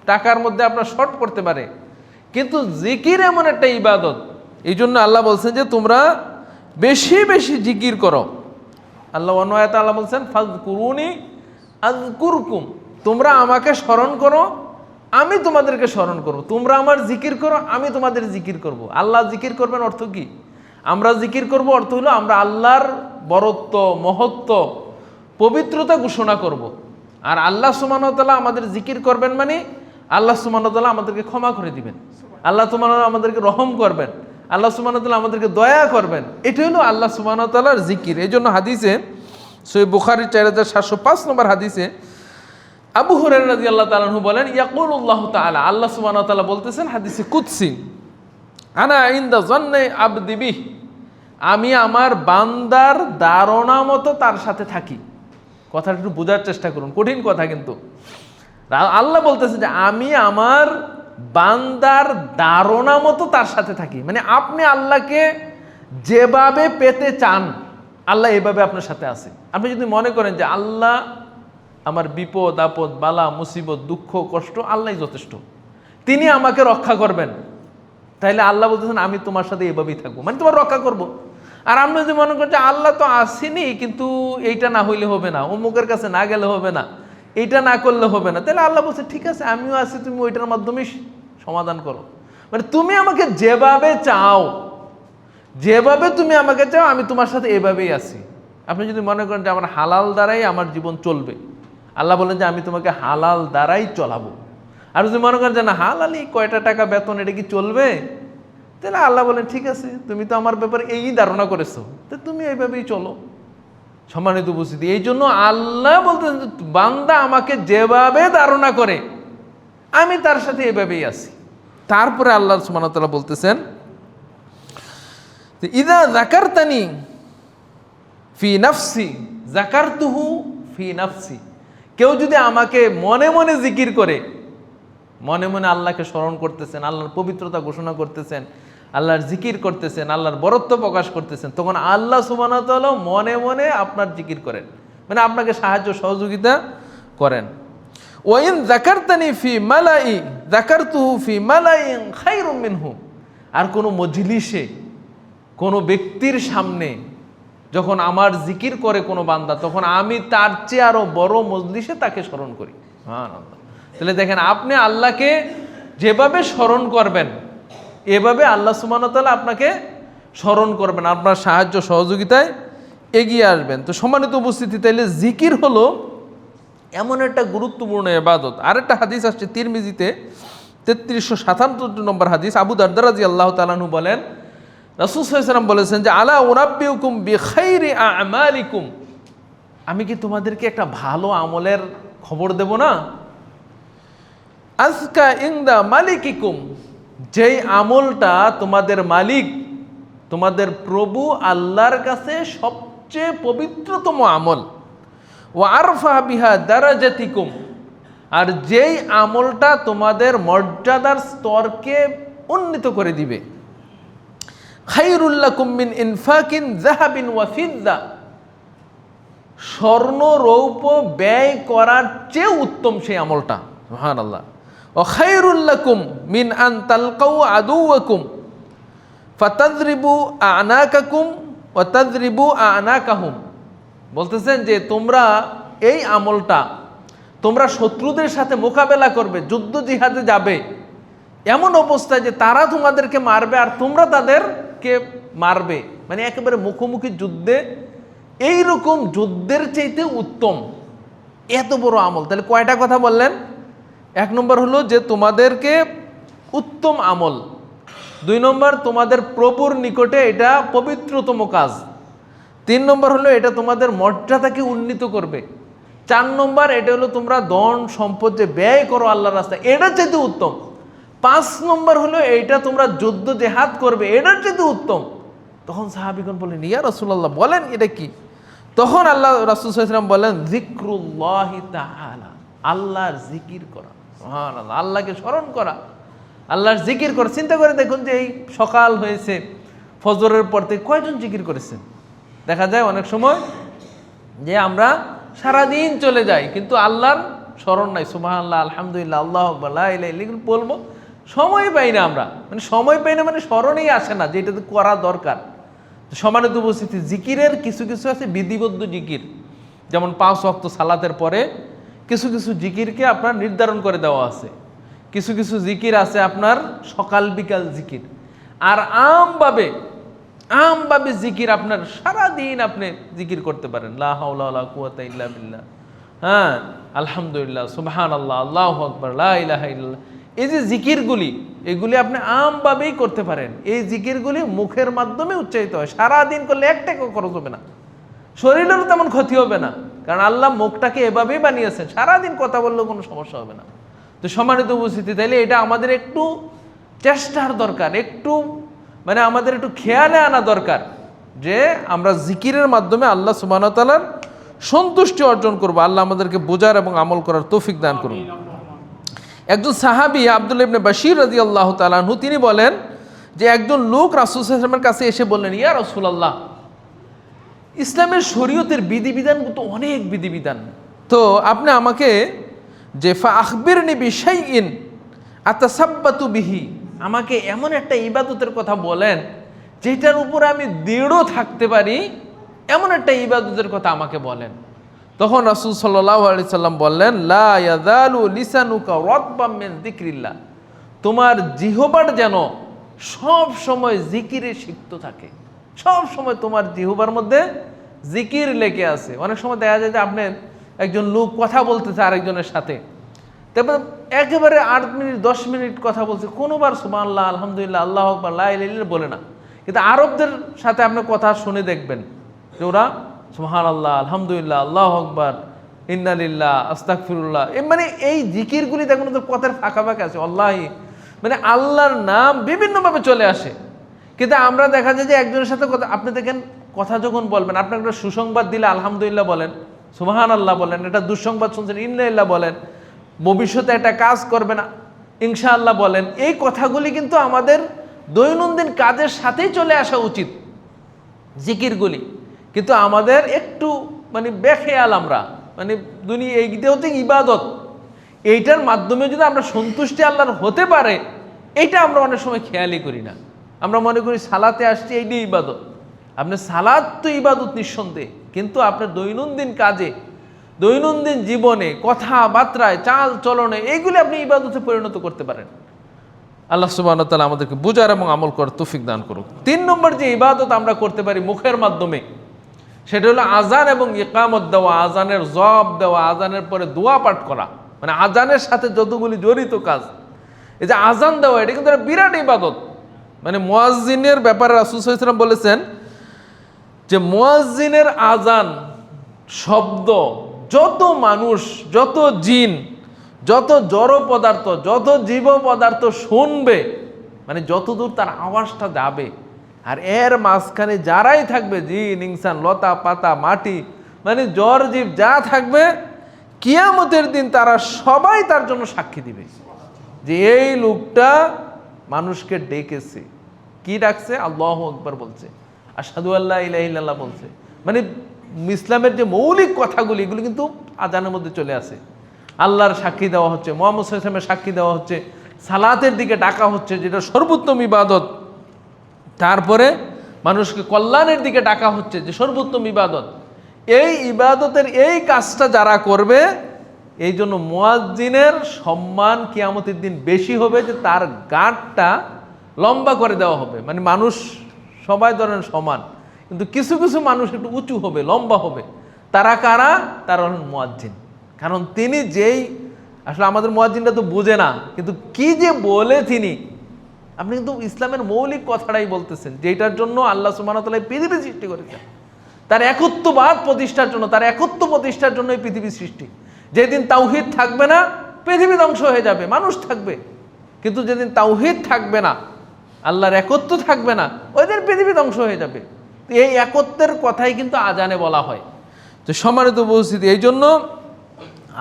টাকার মধ্যে আপনার শর্ট করতে পারে। কিন্তু জিকির এমন একটা ইবাদত, এই জন্য আল্লাহ বলছেন যে তোমরা বেশি বেশি জিকির করো। আল্লাহ অন্য আয়াতে আল্লাহ বলছেন ফাযকুরুনি আযকুরকুম, তোমরা আমাকে স্মরণ করো, আমি তোমাদেরকে স্মরণ করব। তোমরা আমার জিকির করো, আমি তোমাদের জিকির করব। আল্লাহ জিকির করবেন অর্থ কি? আমরা জিকির করব অর্থ হলো আমরা আল্লাহর বরত্ব, মহত্ব, পবিত্রতা ঘোষণা করব। আর আল্লাহ সুবহানাহু ওয়া তাআলা আমাদের জিকির করবেন মানে আল্লাহ সুবহানাহু ওয়া তাআলা আমাদেরকে ক্ষমা করে দিবেন, আল্লাহ সুবহানাহু ওয়া তাআলা আমাদেরকে রহম করবেন, আল্লাহ সুবহানাহু ওয়া তাআলা আমাদেরকে দয়া করবেন। এটা হলো আল্লাহ সুবহানাহু ওয়া তাআলার জিকির। এই জন্য হাদিসে সহিহ বুখারীর 4705 নম্বর হাদিসে আবু হুরায়রা রাদিয়াল্লাহু তাআলা আনহু বলেন, ইয়াকুলুল্লাহু তাআলা, আল্লাহ সুবহানাহু ওয়া তাআলা বলতেছেন হাদিসে কুদসি, আনা ইনদা যান্নি আবদি বিহি, আমি আমার বান্দার ধারণা মতো তার সাথে থাকি। কথাটা একটু বোঝার চেষ্টা করুন, কঠিন কথা কিন্তু। আল্লাহ বলতেছে যে আমি আমার বান্দার ধারণা মতো তার সাথে থাকি, মানে আপনি আল্লাহকে যেভাবে পেতে চান আল্লাহ এভাবে আপনার সাথে আছে। আপনি যদি মনে করেন যে আল্লাহ আমার বিপদ আপদ বালা মুসিবত দুঃখ কষ্ট আল্লাহই যথেষ্ট, তিনি আমাকে রক্ষা করবেন, তাইলে আল্লাহ বলতেছেন আমি তোমার সাথে এভাবেই থাকবো, মানে তোমার রক্ষা করব। আর আপনি যদি মনে করেন যে আল্লাহ তো আসেনি, কিন্তু এইটা না হইলে হবে না, অমুকের কাছে না গেলে হবে না, এইটা না করলে হবে না, তাহলে আল্লাহ বলছে ঠিক আছে আমিও আছি, তুমি ওইটার মাধ্যমে সমাধান করো। মানে তুমি আমাকে যেভাবে চাও, যেভাবে তুমি আমাকে চাও আমি তোমার সাথে এভাবেই আছি। আপনি যদি মনে করেন যে আমার হালাল দ্বারাই আমার জীবন চলবে, আল্লাহ বলেন যে আমি তোমাকে হালাল দ্বারাই চলাবো। আর যদি মনে করেন যে না হালালি কয়টা টাকা বেতন এটা কি চলবে, তাহলে আল্লাহ বলেন ঠিক আছে তুমি তো আমার ব্যাপারে এই ধারণা করেছো, তো তুমি এইভাবেই চলো। সম্মানিত উপস্থিতি, এই জন্য আল্লাহ বলতেন বান্দা আমাকে যেভাবে ধারণা করে আমি তার সাথে এভাবেই আছি। তারপরে আল্লাহ সুবহানাহু ওয়া তাআলা বলতেছেন ইযা যাকারতানি ফি নাফসি যাকারতুহু ফি নাফসি, কেউ যদি আমাকে মনে মনে জিকির করে, মনে মনে আল্লাহকে স্মরণ করতেছেন, আল্লাহর পবিত্রতা ঘোষণা করতেছেন, আল্লাহর জিকির করতেছেন, আল্লাহর বরত্ব প্রকাশ করতেছেন, তখন আল্লাহ সুবহানাহু ওয়া তাআলা মনে মনে আপনার জিকির করেন, মানে আপনাকে সাহায্য সহযোগিতা করেন। ওয়াইন যাকারতানি ফি মালাই যাকারতুহু ফি মালাইন খায়রুম মিনহু। আর কোনো মজলিসে কোনো ব্যক্তির সামনে যখন আমার জিকির করে কোনো বান্দা, তখন আমি তার চেয়ে আরো বড় মজলিসে তাকে স্মরণ করি। সুবহানাল্লাহ। তাহলে দেখেন, আপনি আল্লাহকে যেভাবে স্মরণ করবেন এভাবে আল্লাহ সুবহানাহু ওয়া তাআলা আপনাকে স্মরণ করবেন, আপনার সাহায্য সহযোগিতায় এগিয়ে আসবেন। তো সম্মানিত উপস্থিতি, তাইলে জিকির হলো এমন একটা গুরুত্বপূর্ণ ইবাদত। আরেকটা হাদিস আসছে তিরমিজিতে 3377 নম্বর হাদিস। আবু দারদা রাদিয়াল্লাহু তাআলা আনহু বলেন, রাসূল সাল্লাল্লাহু আলাইহি ওয়াসাল্লাম বলেছেন যে আলা উনাব্বিউকুম বিখাইরি আমালিকুম, আমি কি তোমাদেরকে একটা ভালো আমলের খবর দেব না? আজকা ইনদা মালিকিকুম, যেই আমলটা তোমাদের মালিক, তোমাদের প্রভু আল্লাহর কাছে সবচেয়ে পবিত্রতম আমল। ওয়া আরফা বিহা দারাজাতিকুম, আর যেই আমলটা তোমাদের মর্যাদার স্তরকে উন্নীত করে দিবে। খায়রুল লাকুম মিন ইনফাকিন যাহাবিন ওয়া ফিদ্দা, স্বর্ণ রৌপ্য ব্যয় করার চেয়ে উত্তম সেই আমলটা। সুবহানাল্লাহ। ওয়া খায়রুল লাকুম মিন আন তালকাউ আদুওয়াকুম ফাতাদরিবু আনাকাকুম ওয়া তাদরিবু আনাকাহুম, বলতেছেন যে তোমরা এই আমলটা, তোমরা শত্রুদের সাথে মোকাবেলা করবে, যুদ্ধ জিহাদে যাবে, এমন অবস্থায় যে তারা তোমাদেরকে মারবে আর তোমরা তাদেরকে মারবে, মানে একেবারে মুখোমুখি যুদ্ধে, এইরকম যুদ্ধের চাইতে উত্তম এত বড় আমল। তাহলে কয়টা কথা বললেন? এক নম্বর হলো যে তোমাদেরকে উত্তম আমল, দুই নম্বর তোমাদের প্রভুর নিকটে এটা পবিত্রতম কাজ, তিন নম্বর হলো এটা তোমাদের মর্যাদাকে উন্নীত করবে, চার নম্বর এটা হলো তোমরা ধন সম্পদ যে ব্যয় করো আল্লাহর রাস্তায় এটার চাইতে উত্তম, পাঁচ নম্বর হলো এইটা তোমরা যুদ্ধ জেহাদ করবে এটার চাইতে উত্তম। তখন সাহাবীগণ বলেন, ইয়া রাসূলুল্লাহ, বলেন এটা কি? তখন আল্লাহ রাসূল সাল্লাল্লাহু আলাইহি ওয়াসাল্লাম বলেন, যিকরুল্লাহি তাআলা, আল্লাহর জিকির করা। সুবহানাল্লাহ, আল্লাহকে স্মরণ করা, আল্লাহর জিকির করা। চিন্তা করে দেখুন যে এই সকাল হয়েছে, ফজরের পর থেকে কয়জন জিকির করেছেন? দেখা যায় অনেক সময় যে আমরা সারাদিন চলে যাই কিন্তু আল্লাহর স্মরণ নাই। সুবহানাল্লাহ, আলহামদুলিল্লাহ, আল্লাহু আকবার, লা ইলাহা ইল্লাল্লাহ বলবো, সময় পাই না আমরা, মানে সময় পাই না, মানে স্মরণেই আসে না যে এটা তো করা দরকার। সম্মানিত উপস্থিতি, জিকিরের কিছু কিছু আছে বিধিবদ্ধ জিকির, যেমন 5 ওয়াক্ত সালাতের পরে কিছু কিছু জিকিরকে আপনার নির্ধারণ করে দেওয়া আছে, কিছু কিছু জিকির আছে আপনার সকাল বিকাল জিকির, আর আমভাবে জিকির আপনার সারাদিন আপনি জিকির করতে পারেন। লা হাওলা ওয়ালা কুওয়াতা ইল্লা বিল্লাহ, হ্যাঁ, আলহামদুলিল্লাহ, সুবহানাল্লাহ, আল্লাহু আকবার, লা ইলাহা ইল্লাল্লাহ। এই যে জিকিরগুলি, এগুলি আপনি আমভাবেই করতে পারেন। এই জিকিরগুলি মুখের মাধ্যমে উচ্চারিত হয়, সারাদিন করলে এক টাকাও খরচ হবে না, শরীরেরও তেমন ক্ষতি হবে না, কারণ আল্লাহ মুখটাকে এভাবেই বানিয়েছেন, সারাদিন কথা বললেও কোনো সমস্যা হবে না। তো সম্মানিত উপস্থিতি, তাইলে এটা আমাদের একটু চেষ্টার দরকার, একটু মানে আমাদের একটু খেয়ালে আনা দরকার যে আমরা জিকিরের মাধ্যমে আল্লাহ সুবহানাহু ওয়া তাআলার সন্তুষ্টি অর্জন করব। আল্লাহ আমাদেরকে বোঝার এবং আমল করার তৌফিক দান করুন। একজন সাহাবী আব্দুল্লাহ ইবনে বাশির রাদিয়াল্লাহু তাআলা আনহু, তিনি বলেন যে একজন লোক রাসূল সাল্লাল্লাহু আলাইহি ওয়াসাল্লামের কাছে এসে বললেন, ইয়া রাসূলুল্লাহ, ইসলামের শরীয়তের বিধিবিধান তো অনেক বিধিবিধান, তো আপনি আমাকে যে ফা আখবিরনি বিশাইইন আতাসাব্বাতু বিহি, আমাকে এমন একটা ইবাদতের কথা বলেন যেটার উপর আমি দৃঢ় থাকতে পারি, এমন একটা ইবাদতের কথা আমাকে বলেন। তখন রাসূল সাল্লাল্লাহু আলাইহি সাল্লাম বললেন, লা ইয়াযালু লিসানুকা রাতবাম মিন যিকরিল্লাহ, তোমার জিহ্বার যেন সব সময় জিকিরে সিক্ত থাকে, সব সময় তোমার জিহ্বার মধ্যে জিকির লেগে আছে। অনেক সময় দেখা যায় যে আপনি একজন লোক কথা বলতেছে আরেকজনের সাথে, তারপর একেবারে 8 মিনিট 10 মিনিট কথা বলছে, কোনোবার সুবহানাল্লাহ, আলহামদুলিল্লাহ, আল্লাহু আকবার, লা ইলাহা ইল্লাল্লাহ বলে না। কিন্তু আরবদের সাথে আপনি কথা শুনে দেখবেন যে ওরা সুবহানাল্লাহ, আলহামদুলিল্লাহ, আল্লাহু আকবার, ইন্না লিল্লাহ, আস্তাগফিরুল্লাহ, মানে এই জিকিরগুলি দেখুন ওদের কথার ফাঁকা ফাঁকা আছে, আল্লাহি, মানে আল্লাহর নাম বিভিন্নভাবে চলে আসে। কিন্তু আমরা দেখা যায় যে একজনের সাথে কথা, আপনি দেখেন কথা যখন বলবেন, আপনার একটা সুসংবাদ দিলে আলহামদুলিল্লাহ বলেন, সুবহানাল্লাহ বলেন, এটা দুঃসংবাদ শুনছেন ইন্না লিল্লাহ বলেন, ভবিষ্যতে একটা কাজ করবেন ইনশাআল্লাহ বলেন। এই কথাগুলি কিন্তু আমাদের দৈনন্দিন কাজের সাথেই চলে আসা উচিত জিকিরগুলি, কিন্তু আমাদের একটু মানে বেখেয়াল, আমরা মানে দুনিয়া এইটা হচ্ছে ইবাদত, এইটার মাধ্যমে যদি আমরা সন্তুষ্টি আল্লাহর হতে পারে এইটা আমরা অনেক সময় খেয়ালই করি না। আমরা মনে করি সালাতে আসছি এইটাই ইবাদত। আপনার সালাত তো ইবাদত নিঃসন্দেহে, কিন্তু আপনার দৈনন্দিন কাজে, দৈনন্দিন জীবনে, কথাবার্তায়, চাল চলনে এইগুলি আপনি ইবাদতে পরিণত করতে পারেন। আল্লাহ সুবহানাহু ওয়া তাআলা আমাদেরকে বুঝার এবং আমল করার তৌফিক দান করুক। 3 নম্বর যে ইবাদত আমরা করতে পারি মুখের মাধ্যমে, সেটা হলো আজান এবং ইকামত দেওয়া, আজানের জবাব দেওয়া, আজানের পরে দোয়া পাঠ করা, মানে আজানের সাথে যতগুলি জড়িত কাজ। এই যে আজান দেওয়া, এটা কিন্তু একটা বিরাট ইবাদত। মানে মুয়াজ্জিনের ব্যাপারে রাসূল সাল্লাল্লাহু আলাইহি ওয়াসাল্লাম বলেছেন যে মুয়াজ্জিনের আজান শব্দ যত মানুষ, যত জিন, যত জড় পদার্থ, যত জীব পদার্থ শুনবে, মানে যতদূর তার আওয়াজটা যাবে, আর এর মাঝখানে যারাই থাকবে, জিন, ইনসান, লতা পাতা, মাটি, মানে জড় জীব যা থাকবে, কিয়ামতের দিন তারা সবাই তার জন্য সাক্ষী দিবে যে এই লোকটা মানুষকে ডেকেছে। কি ডাকছে? আল্লাহু আকবার বলছে, আশহাদু আল্লা ইলাহা ইল্লাল্লাহ বলছে। মানে ইসলামের যে মৌলিক কথাগুলি, এগুলো কিন্তু আজানের মধ্যে চলে আসে। আল্লাহর সাক্ষী দেওয়া হচ্ছে, মুহাম্মদ সাল্লাল্লাহু আলাইহি ওয়াসাল্লামের সাক্ষী দেওয়া হচ্ছে, সালাতের দিকে ডাকা হচ্ছে যেটা সর্বোত্তম ইবাদত, তারপরে মানুষকে কল্যাণের দিকে ডাকা হচ্ছে যে সর্বোত্তম ইবাদত। এই ইবাদতের এই কাজটা যারা করবে, এই জন্য মুয়াজ্জিনের সম্মান কিয়ামতের দিন বেশি হবে, যে তার গাঁটটা লম্বা করে দেওয়া হবে। মানে মানুষ সবাই ধরেন সমান, কিন্তু কিছু কিছু মানুষ একটু উঁচু হবে, লম্বা হবে। তারা কারা? তারা হলেন মুয়াজ্জিন। কারণ তিনি যেই, আসলে আমাদের মুয়াজ্জিনটা তো বোঝে না, কিন্তু কি যে বলে তিনি, আপনি কিন্তু ইসলামের মৌলিক কথাটাই বলতেছেন, যেটার জন্য আল্লাহ সুবহানাহু ওয়া তাআলা পৃথিবী সৃষ্টি করেছেন, তার একত্ববাদ প্রতিষ্ঠার জন্য, তার একত্ব প্রতিষ্ঠার জন্য এই পৃথিবী সৃষ্টি। যেদিন তাওহীদ থাকবে না, পৃথিবী ধ্বংস হয়ে যাবে, মানুষ থাকবে, কিন্তু যেদিন তাওহীদ থাকবে না, আল্লাহর একত্ব থাকবে না, ওই দিন পৃথিবী ধ্বংস হয়ে যাবে। এই একত্বের কথাই কিন্তু আজানে বলা হয়। তো সম্মানিত উপস্থিতি, এই জন্য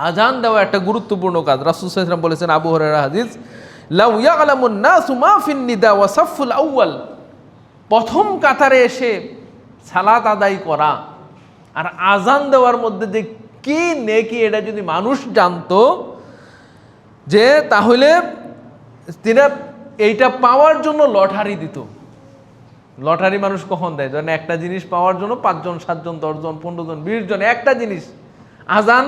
আজান দেওয়া একটা গুরুত্বপূর্ণ কাজ। রাসূল সাল্লাল্লাহু আলাইহি ওয়াসাল্লাম বলেছেন, আবু হুরায়রা হাদিস, লাউ ইয়ালামুন নাসু মা ফিন নিদা ওয়া সাফুল আউয়াল, প্রথম কাতারে এসে সালাত আদায় করা আর আজান দেওয়ার মধ্যে যে কি নেকি, এটা যদি মানুষ জানতো, যে তাহলে তিনি এইটা পাওয়ার জন্য লটারি দিত। লটারি মানুষ কখন দেয়? ধরেন একটা জিনিস পাওয়ার জন্য 5 জন 7 জন 10 জন 15 জন 20 জন, একটা জিনিস আজান,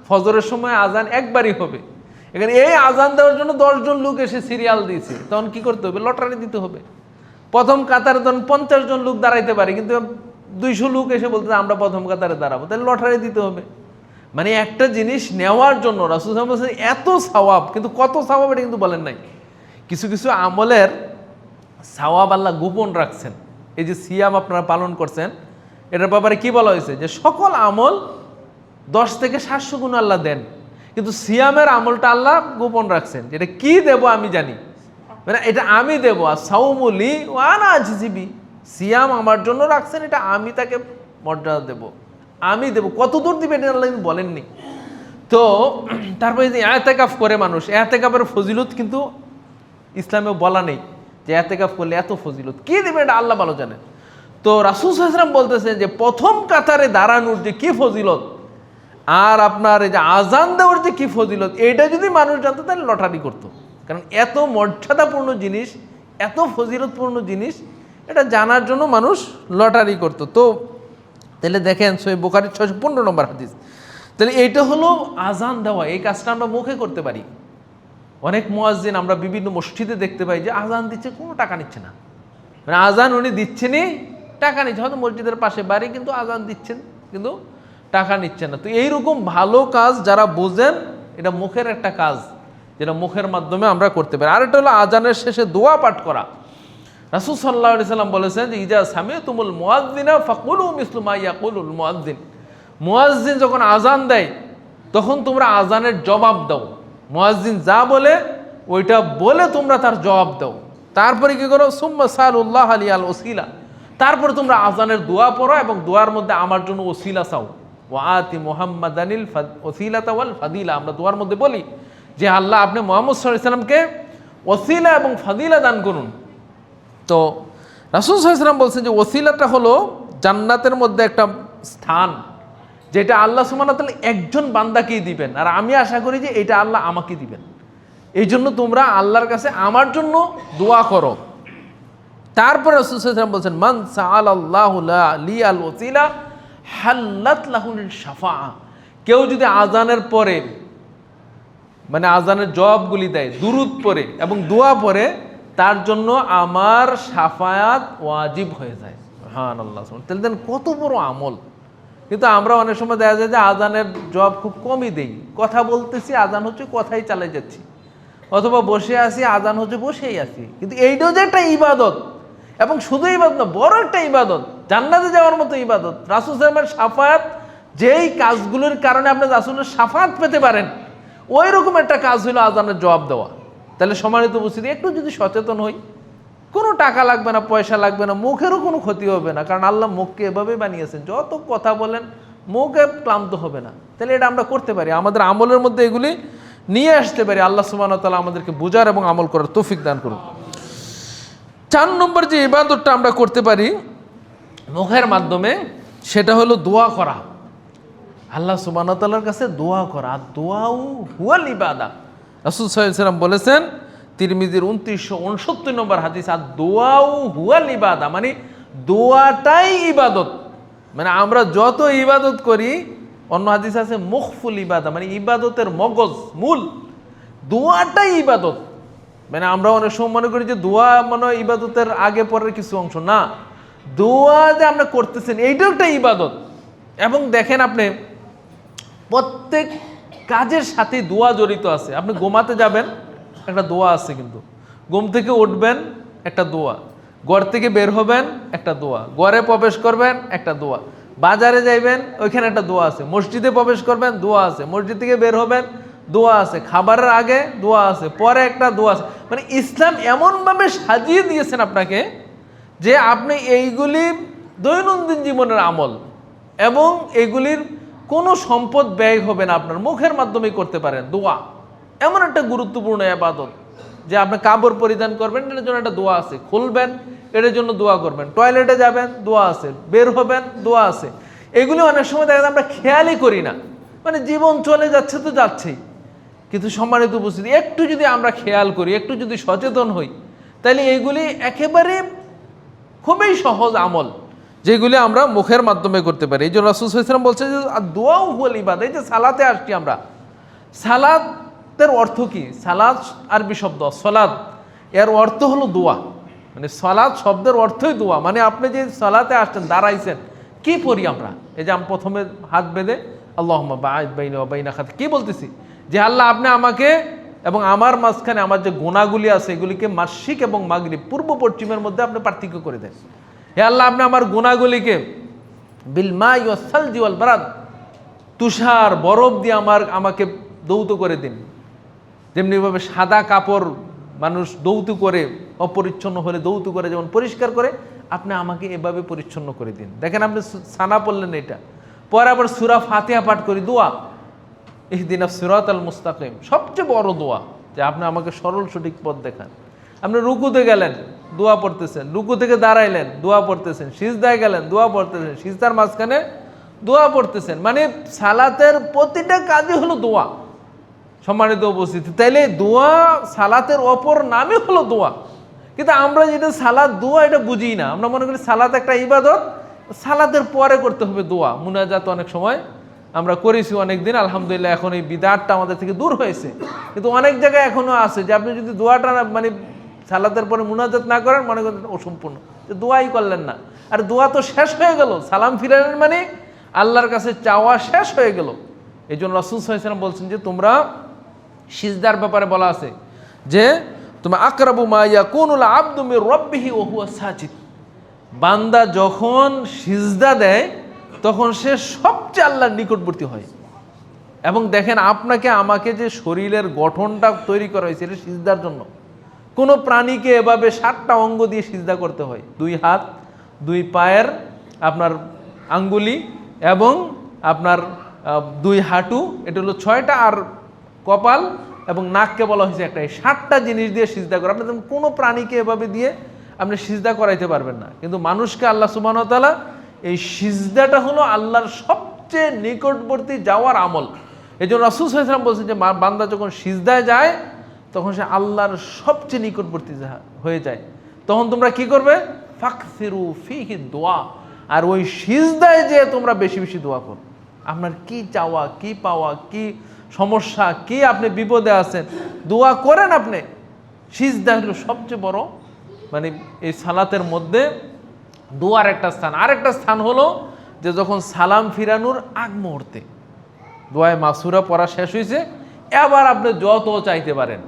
ফজরের সময় আজান একবারই হবে, এখানে এই আজান দেওয়ার জন্য 10 জন লোক এসে সিরিয়াল দিয়েছে, তখন কি করতে হবে? লটারি দিতে হবে। প্রথম কাতারে ধরুন 50 জন লোক দাঁড়াইতে পারে, কিন্তু 200 লোক এসে বলতে আমরা প্রথম কাতারে দাঁড়াবো, তাহলে লটারি দিতে হবে। মানে একটা জিনিস নেওয়ার জন্য রাসূল সাল্লাল্লাহু আলাইহি ওয়াসাল্লাম এত সওয়াব, কিন্তু কত সওয়াব এটা কিন্তু বলেন নাই। কিছু কিছু আমলের সওয়াব আল্লাহ গোপন রাখছেন। এই যে সিয়াম আপনারা পালন করছেন, এটার ব্যাপারে কি বলা হয়েছে? যে সকল আমল 10 থেকে 700 গুণ আল্লাহ দেন, কিন্তু সিয়ামের আমলটা আল্লাহ গোপন রাখছেন। যেটা কি দেব আমি জানি, মানে এটা আমি দেবো। আর সাওমুলি ওয়ানা আজিবি, সিয়াম আমার জন্য রাখছেন, এটা আমি তাকে মর্যাদা দেব, আমি দেব। কত দূর দিবেন আল্লাহ কিন্তু বলেননি। তো তারপরে যে এতেকাফ করে মানুষ, এতেকাফের ফজিলত কিন্তু ইসলামে বলা নেই যে এতেকাফ করলে এত ফজিলত, কি দেবে এটা আল্লাহ ভালো জানেন। তো রাসূল সাল্লাল্লাহু আলাইহি ওয়াসাল্লাম বলতেছেন যে প্রথম কাতারে দাঁড়ানোর যে কি ফজিলত, আর আপনার এই যে আজান দেওয়ার যে কি ফজিলত, এটা যদি মানুষ জানতো তাহলে লটারি করতো। কারণ এত মর্যাদাপূর্ণ জিনিস, এত ফজিলতপূর্ণ জিনিস, এটা জানার জন্য মানুষ লটারি করতো। তো তাহলে দেখেন সহিহ বুখারীর 615 নম্বর হাদিস। তাহলে এইটা হলো আজান দেওয়া, এই কাজটা আমরা মুখে করতে পারি। অনেক মুয়াজ্জিন আমরা বিভিন্ন মসজিদে দেখতে পাই যে আজান দিচ্ছে, কোনো টাকা নিচ্ছে না, মানে আজান উনি দিচ্ছেনই, টাকা নিচ্ছে। হয়তো মসজিদের পাশে বাড়ি, কিন্তু আজান দিচ্ছেন, কিন্তু টাকা নিচ্ছেন না। তো এইরকম ভালো কাজ যারা বোঝেন, এটা মুখের একটা কাজ, যেটা মুখের মাধ্যমে আমরা করতে পারি। আর এটা হলো আজানের শেষে দোয়া পাঠ করা। রাসূল সাল্লাল্লাহু আলাইহি সাল্লাম বলেছেন যে ইজা সামিতুমুল মুয়াজ্জিনা ফাকুলু মিসলু মা ইয়াকুলুল মুয়াজ্জিন, মুয়াজ্জিন যখন আজান দেয় তখন তোমরা আজানের জবাব দাও। মুয়াজ্জিন যা বলে ওইটা বলে তোমরা তার জবাব দাও। তারপরে কি করো? সুম্মা সালুল্লাহ আলিয়াল ওসিলা, তারপরে তোমরা আজানের দোয়া পড়ো এবং দোয়ার মধ্যে আমার জন্য ওসিলা চাও। ওয়া আতি মুহাম্মাদানিল ওসিলাতা ওয়াল ফাদিলা, আমরা দোয়ার মধ্যে বলি যে আল্লাহ আপনি মুহাম্মদ সাল্লাল্লাহু আলাইহি সাল্লামকে ওসিলা এবং ফাদিলা দান করুন। তো রাসূল সাল্লাল্লাহু আলাইহি ওয়াসাল্লাম বলছেন যে ওসিলাটা হলো জান্নাতের মধ্যে একটা স্থান, যেটা আল্লাহ সুবহানাহু ওয়া তাআলা একজন বান্দাকেই দিবেন, আর আমি আশা করি যে এটা আল্লাহ আমাকে দিবেন। এই জন্য তোমরা আল্লাহর কাছে আমার জন্য দোয়া করো। তারপর রাসূল সাল্লাল্লাহু আলাইহি ওয়াসাল্লাম বলছেন, মান সাআলাল্লাহু লিয়াল ওসিলা হাল্লাত লাহুল শাফাআ। কেউ যদি আজানের পরে, মানে আজানের জবাবগুলি দেয়, দুরূদ পড়ে এবং দোয়া পড়ে, তার জন্য আমার শাফায়াত ওয়াজিব হয়ে যায়। সুবহানাল্লাহ। তাহলে দেন কত বড় আমল। কিন্তু আমরা অনেক সময় দেখা যায় যে আজানের জবাব খুব কমই দেই, কথা বলতেছি, আজান হচ্ছে, কথাই চালিয়ে যাচ্ছি, অথবা বসে আছি, আজান হচ্ছে, বসেই আছি। কিন্তু এইটাও যে একটা ইবাদত, এবং শুধু ইবাদত না, বড় একটা ইবাদত, জান্নাতে যাওয়ার মতো ইবাদত। রাসূল সাল্লাল্লাহু আলাইহি ওয়াসাল্লামের শাফায়াত, যেই কাজগুলোর কারণে আপনি রাসূলের শাফায়াত পেতে পারেন, ওই রকম একটা কাজ হলো আজানের জবাব দেওয়া। তাহলে সম্মানিত উপস্থিতি, একটু যদি সচেতন হই, কোনো টাকা লাগবে না, পয়সা লাগবে না, মুখেরও কোনো ক্ষতি হবে না, কারণ আল্লাহ মুখকে এভাবে বানিয়েছেন, যত কথা বলেন মুখে ক্লান্ত হবে না। তাহলে এটা আমরা করতে পারি, আমাদের আমলের মধ্যে এগুলি নিয়ে আসতে পারি। আল্লাহ সুবহানাহু ওয়া তাআলা আমাদেরকে বুঝার এবং আমল করার তৌফিক দান করুন। 4 নম্বর যে ইবাদতটা আমরা করতে পারি মুখের মাধ্যমে, সেটা হলো দোয়া করা। আল্লাহ সুবহানাহু ওয়া তাআলার কাছে দোয়া করা। আর দোয়াও হুয়াল ইবাদা। রাসূল সাল্লাল্লাহু আলাইহি ওয়াসাল্লাম বলেছেন, তিরমিজির 2969 নম্বর হাদিস, আর দোয়াও হুয়াল ইবাদা, মানে দোয়াটাই ইবাদত। মানে আমরা যত ইবাদত করি, অন্য হাদিস আছে মুখফুল ইবাদা, মানে ইবাদতের মগজ, মূল দোয়াটাই ইবাদত। মানে আমরা অনেক সময় মনে করি যে দোয়া মানে ইবাদতের আগে পরের কিছু অংশ না, দোয়া যে আমরা করতেছেন এইটাও একটা ইবাদত। এবং দেখেন, আপনি প্রত্যেক কাজের সাথে দোয়া জড়িত আছে। আপনি ঘুমাতে যাবেন, একটা দোয়া আছে, কিন্তু ঘুম থেকে উঠবেন, একটা দোয়া, ঘর থেকে বের হবেন, একটা দোয়া, ঘরে প্রবেশ করবেন, একটা দোয়া, বাজারে যাইবেন, ওইখানে একটা দোয়া আছে, মসজিদে প্রবেশ করবেন, দোয়া আছে, মসজিদ থেকে বের হবেন, দোয়া আছে, খাবারের আগে দোয়া আছে, পরে একটা দোয়া আছে। মানে ইসলাম এমনভাবে সাজিয়ে দিয়েছেন আপনাকে যে আপনি এইগুলি দৈনন্দিন জীবনের আমল, এবং এগুলির কোনো সম্পদ ব্যয় হবে না, আপনার মুখের মাধ্যমেই করতে পারেন। দোয়া এমন একটা গুরুত্বপূর্ণ ইবাদত যে আপনি কাপড় পরিধান করবেন, এটার জন্য একটা দোয়া আছে, খুলবেন এটার জন্য দোয়া করবেন, টয়লেটে যাবেন দোয়া আছে, বের হবেন দোয়া আছে। এগুলি অনেক সময় দেখা যায় আমরা খেয়ালই করি না, মানে জীবন চলে যাচ্ছে তো যাচ্ছেই। কিন্তু সম্মানিত উপস্থিতি, একটু যদি আমরা খেয়াল করি, একটু যদি সচেতন হই, তাহলে এইগুলি একেবারে খুবই সহজ আমল, যেগুলি আমরা মুখের মাধ্যমে করতে পারি। এই জন্য রাসূল সাল্লাল্লাহু আলাইহি ওয়াসাল্লাম বলছেন যে দোয়াও হুয়াল ইবাদা। এই যে সালাতে আসছি আমরা, সালাতের অর্থ কি? সালাত আরবি শব্দ, সলাত, এর অর্থ হলো দোয়া। মানে সালাত শব্দের অর্থই দোয়া। মানে আপনি যে সালাতে আসছেন, দাঁড়াইছেন, কি পড়ি আমরা? এই যে আমি প্রথমে হাত বেঁধে আল্লাহুম্মা বা'আদ বাইনি ওয়া বাইনা খাতি, কি বলতেছি? যে আল্লাহ, আপনি আমাকে এবং আমার মাঝখানে আমার যে গুনাহগুলি আছে, এগুলিকে মাশরিক এবং মাগরিব, পূর্ব পশ্চিমের মধ্যে আপনি পার্থক্য করে দেন। হে আল্লাহ, আপনি আমার গুনাহগুলিকে বিল মাই ওয়াস সালজি ওয়াল বারাদ, তুষার বরফ দিয়ে আমাকে দৌত করে দিন। যেমনিভাবে সাদা কাপড় মানুষ দৌত করে, অপরিচ্ছন্ন হলে দৌত করে যেমন পরিষ্কার করে, আপনি আমাকে এভাবে পরিচ্ছন্ন করে দিন। দেখেন, আপনি সানা পড়লেন, এটা পরে আবার সূরা ফাতিহা পাঠ করি, দোয়া ইহদিনাস সিরাতাল মুস্তাকিম, সবচেয়ে বড় দোয়া, যে আপনি আমাকে সরল সঠিক পথ দেখান। আপনি রুকুতে গেলেন, দোয়া পড়তেছেন, রুকু থেকে দাঁড়াইলেন, দোয়া পড়তেছেন, সিজদায় গেলেন, দোয়া পড়তেছেন, সিজদার মাঝখানে দোয়া পড়তেছেন। মানে সালাতের প্রতিটা কাজই হলো দোয়া। সম্মানিত উপস্থিতি, তাইলে দোয়া সালাতের অপর নামই হলো দোয়া। কিন্তু আমরা যেটা সালাত দোয়া এটা বুঝি না, আমরা মনে করি সালাত একটা ইবাদত, সালাতের পরে করতে হবে দোয়া। মুনাজাত অনেক সময় আমরা করেছি অনেকদিন, আলহামদুলিল্লাহ এখন এই বিদআতটা আমাদের থেকে দূর হয়েছে। কিন্তু অনেক জায়গায় এখনো আছে যে আপনি যদি দোয়াটা মানে সালাতের পরে মুনাজাত না করেন, মনে করেন অসম্পূর্ণ, যে দোয়াই করলেন না। আর দোয়া তো শেষ হয়ে গেল, সালাম ফিরালেন মানে আল্লাহর কাছে চাওয়া শেষ হয়ে গেল। এই জন্য রাসূল সাল্লাল্লাহু আলাইহি ওয়াসাল্লাম বলছেন যে তোমরা সিজদার ব্যাপারে বলা আছে যে তোমরা আকরাবু মা ইয়াকুনুল আবদু মির রাব্বিহি ওয়া হুয়া সাজিদ, বান্দা যখন সিজদা দেয় তখন সে সবচেয়ে আল্লাহর নিকটবর্তী হয়। এবং দেখেন, আপনাকে আমাকে যে শরীরের গঠনটা তৈরি করা হয়েছে এটা সিজদার জন্য। কোনো প্রাণীকে এভাবে 7টা অঙ্গ দিয়ে সিজদা করতে হয়, 2 হাত, 2 পায়ের আপনার আঙ্গুলি এবং আপনার 2 হাঁটু, এটা হলো 6টা, আর কপাল এবং নাককে বলা হয়েছে একটা। এই 7টা জিনিস দিয়ে সিজদা করে। আপনি কোনো প্রাণীকে এভাবে দিয়ে আপনি সিজদা করাইতে পারবেন না, কিন্তু মানুষকে আল্লাহ সুবহানাহু ওয়া তাআলা এই সিজদাটা হলো আল্লাহর সবচেয়ে নিকটবর্তী যাওয়ার আমল। এই জন্য রাসূল সাল্লাল্লাহু আলাইহি ওয়াসাল্লাম বলছেন যে বান্দা যখন সিজদায় যায় তখন সে আল্লাহর সবচেয়ে নিকটবর্তী হয়ে যায়। তখন তোমরা কি করবে? ফাকসিরু ফিহি দোয়া, আর ওই সিজদায় যে তোমরা বেশি বেশি দোয়া করো। আপনার কি চাওয়া, কি পাওয়া, কি সমস্যা, কি আপনি বিপদে আছেন, দোয়া করেন আপনি। সিজদা হলো সবচেয়ে বড়, মানে এই সালাতের মধ্যে দোয়ার একটা স্থান। আরেকটা স্থান হলো যে যখন সালাম ফিরানোর আগ মুহূর্তে দোয়ায়ে মাসুরা পড়া শেষ হয়েছে, এবার আপনি যত চাইতে পারেন,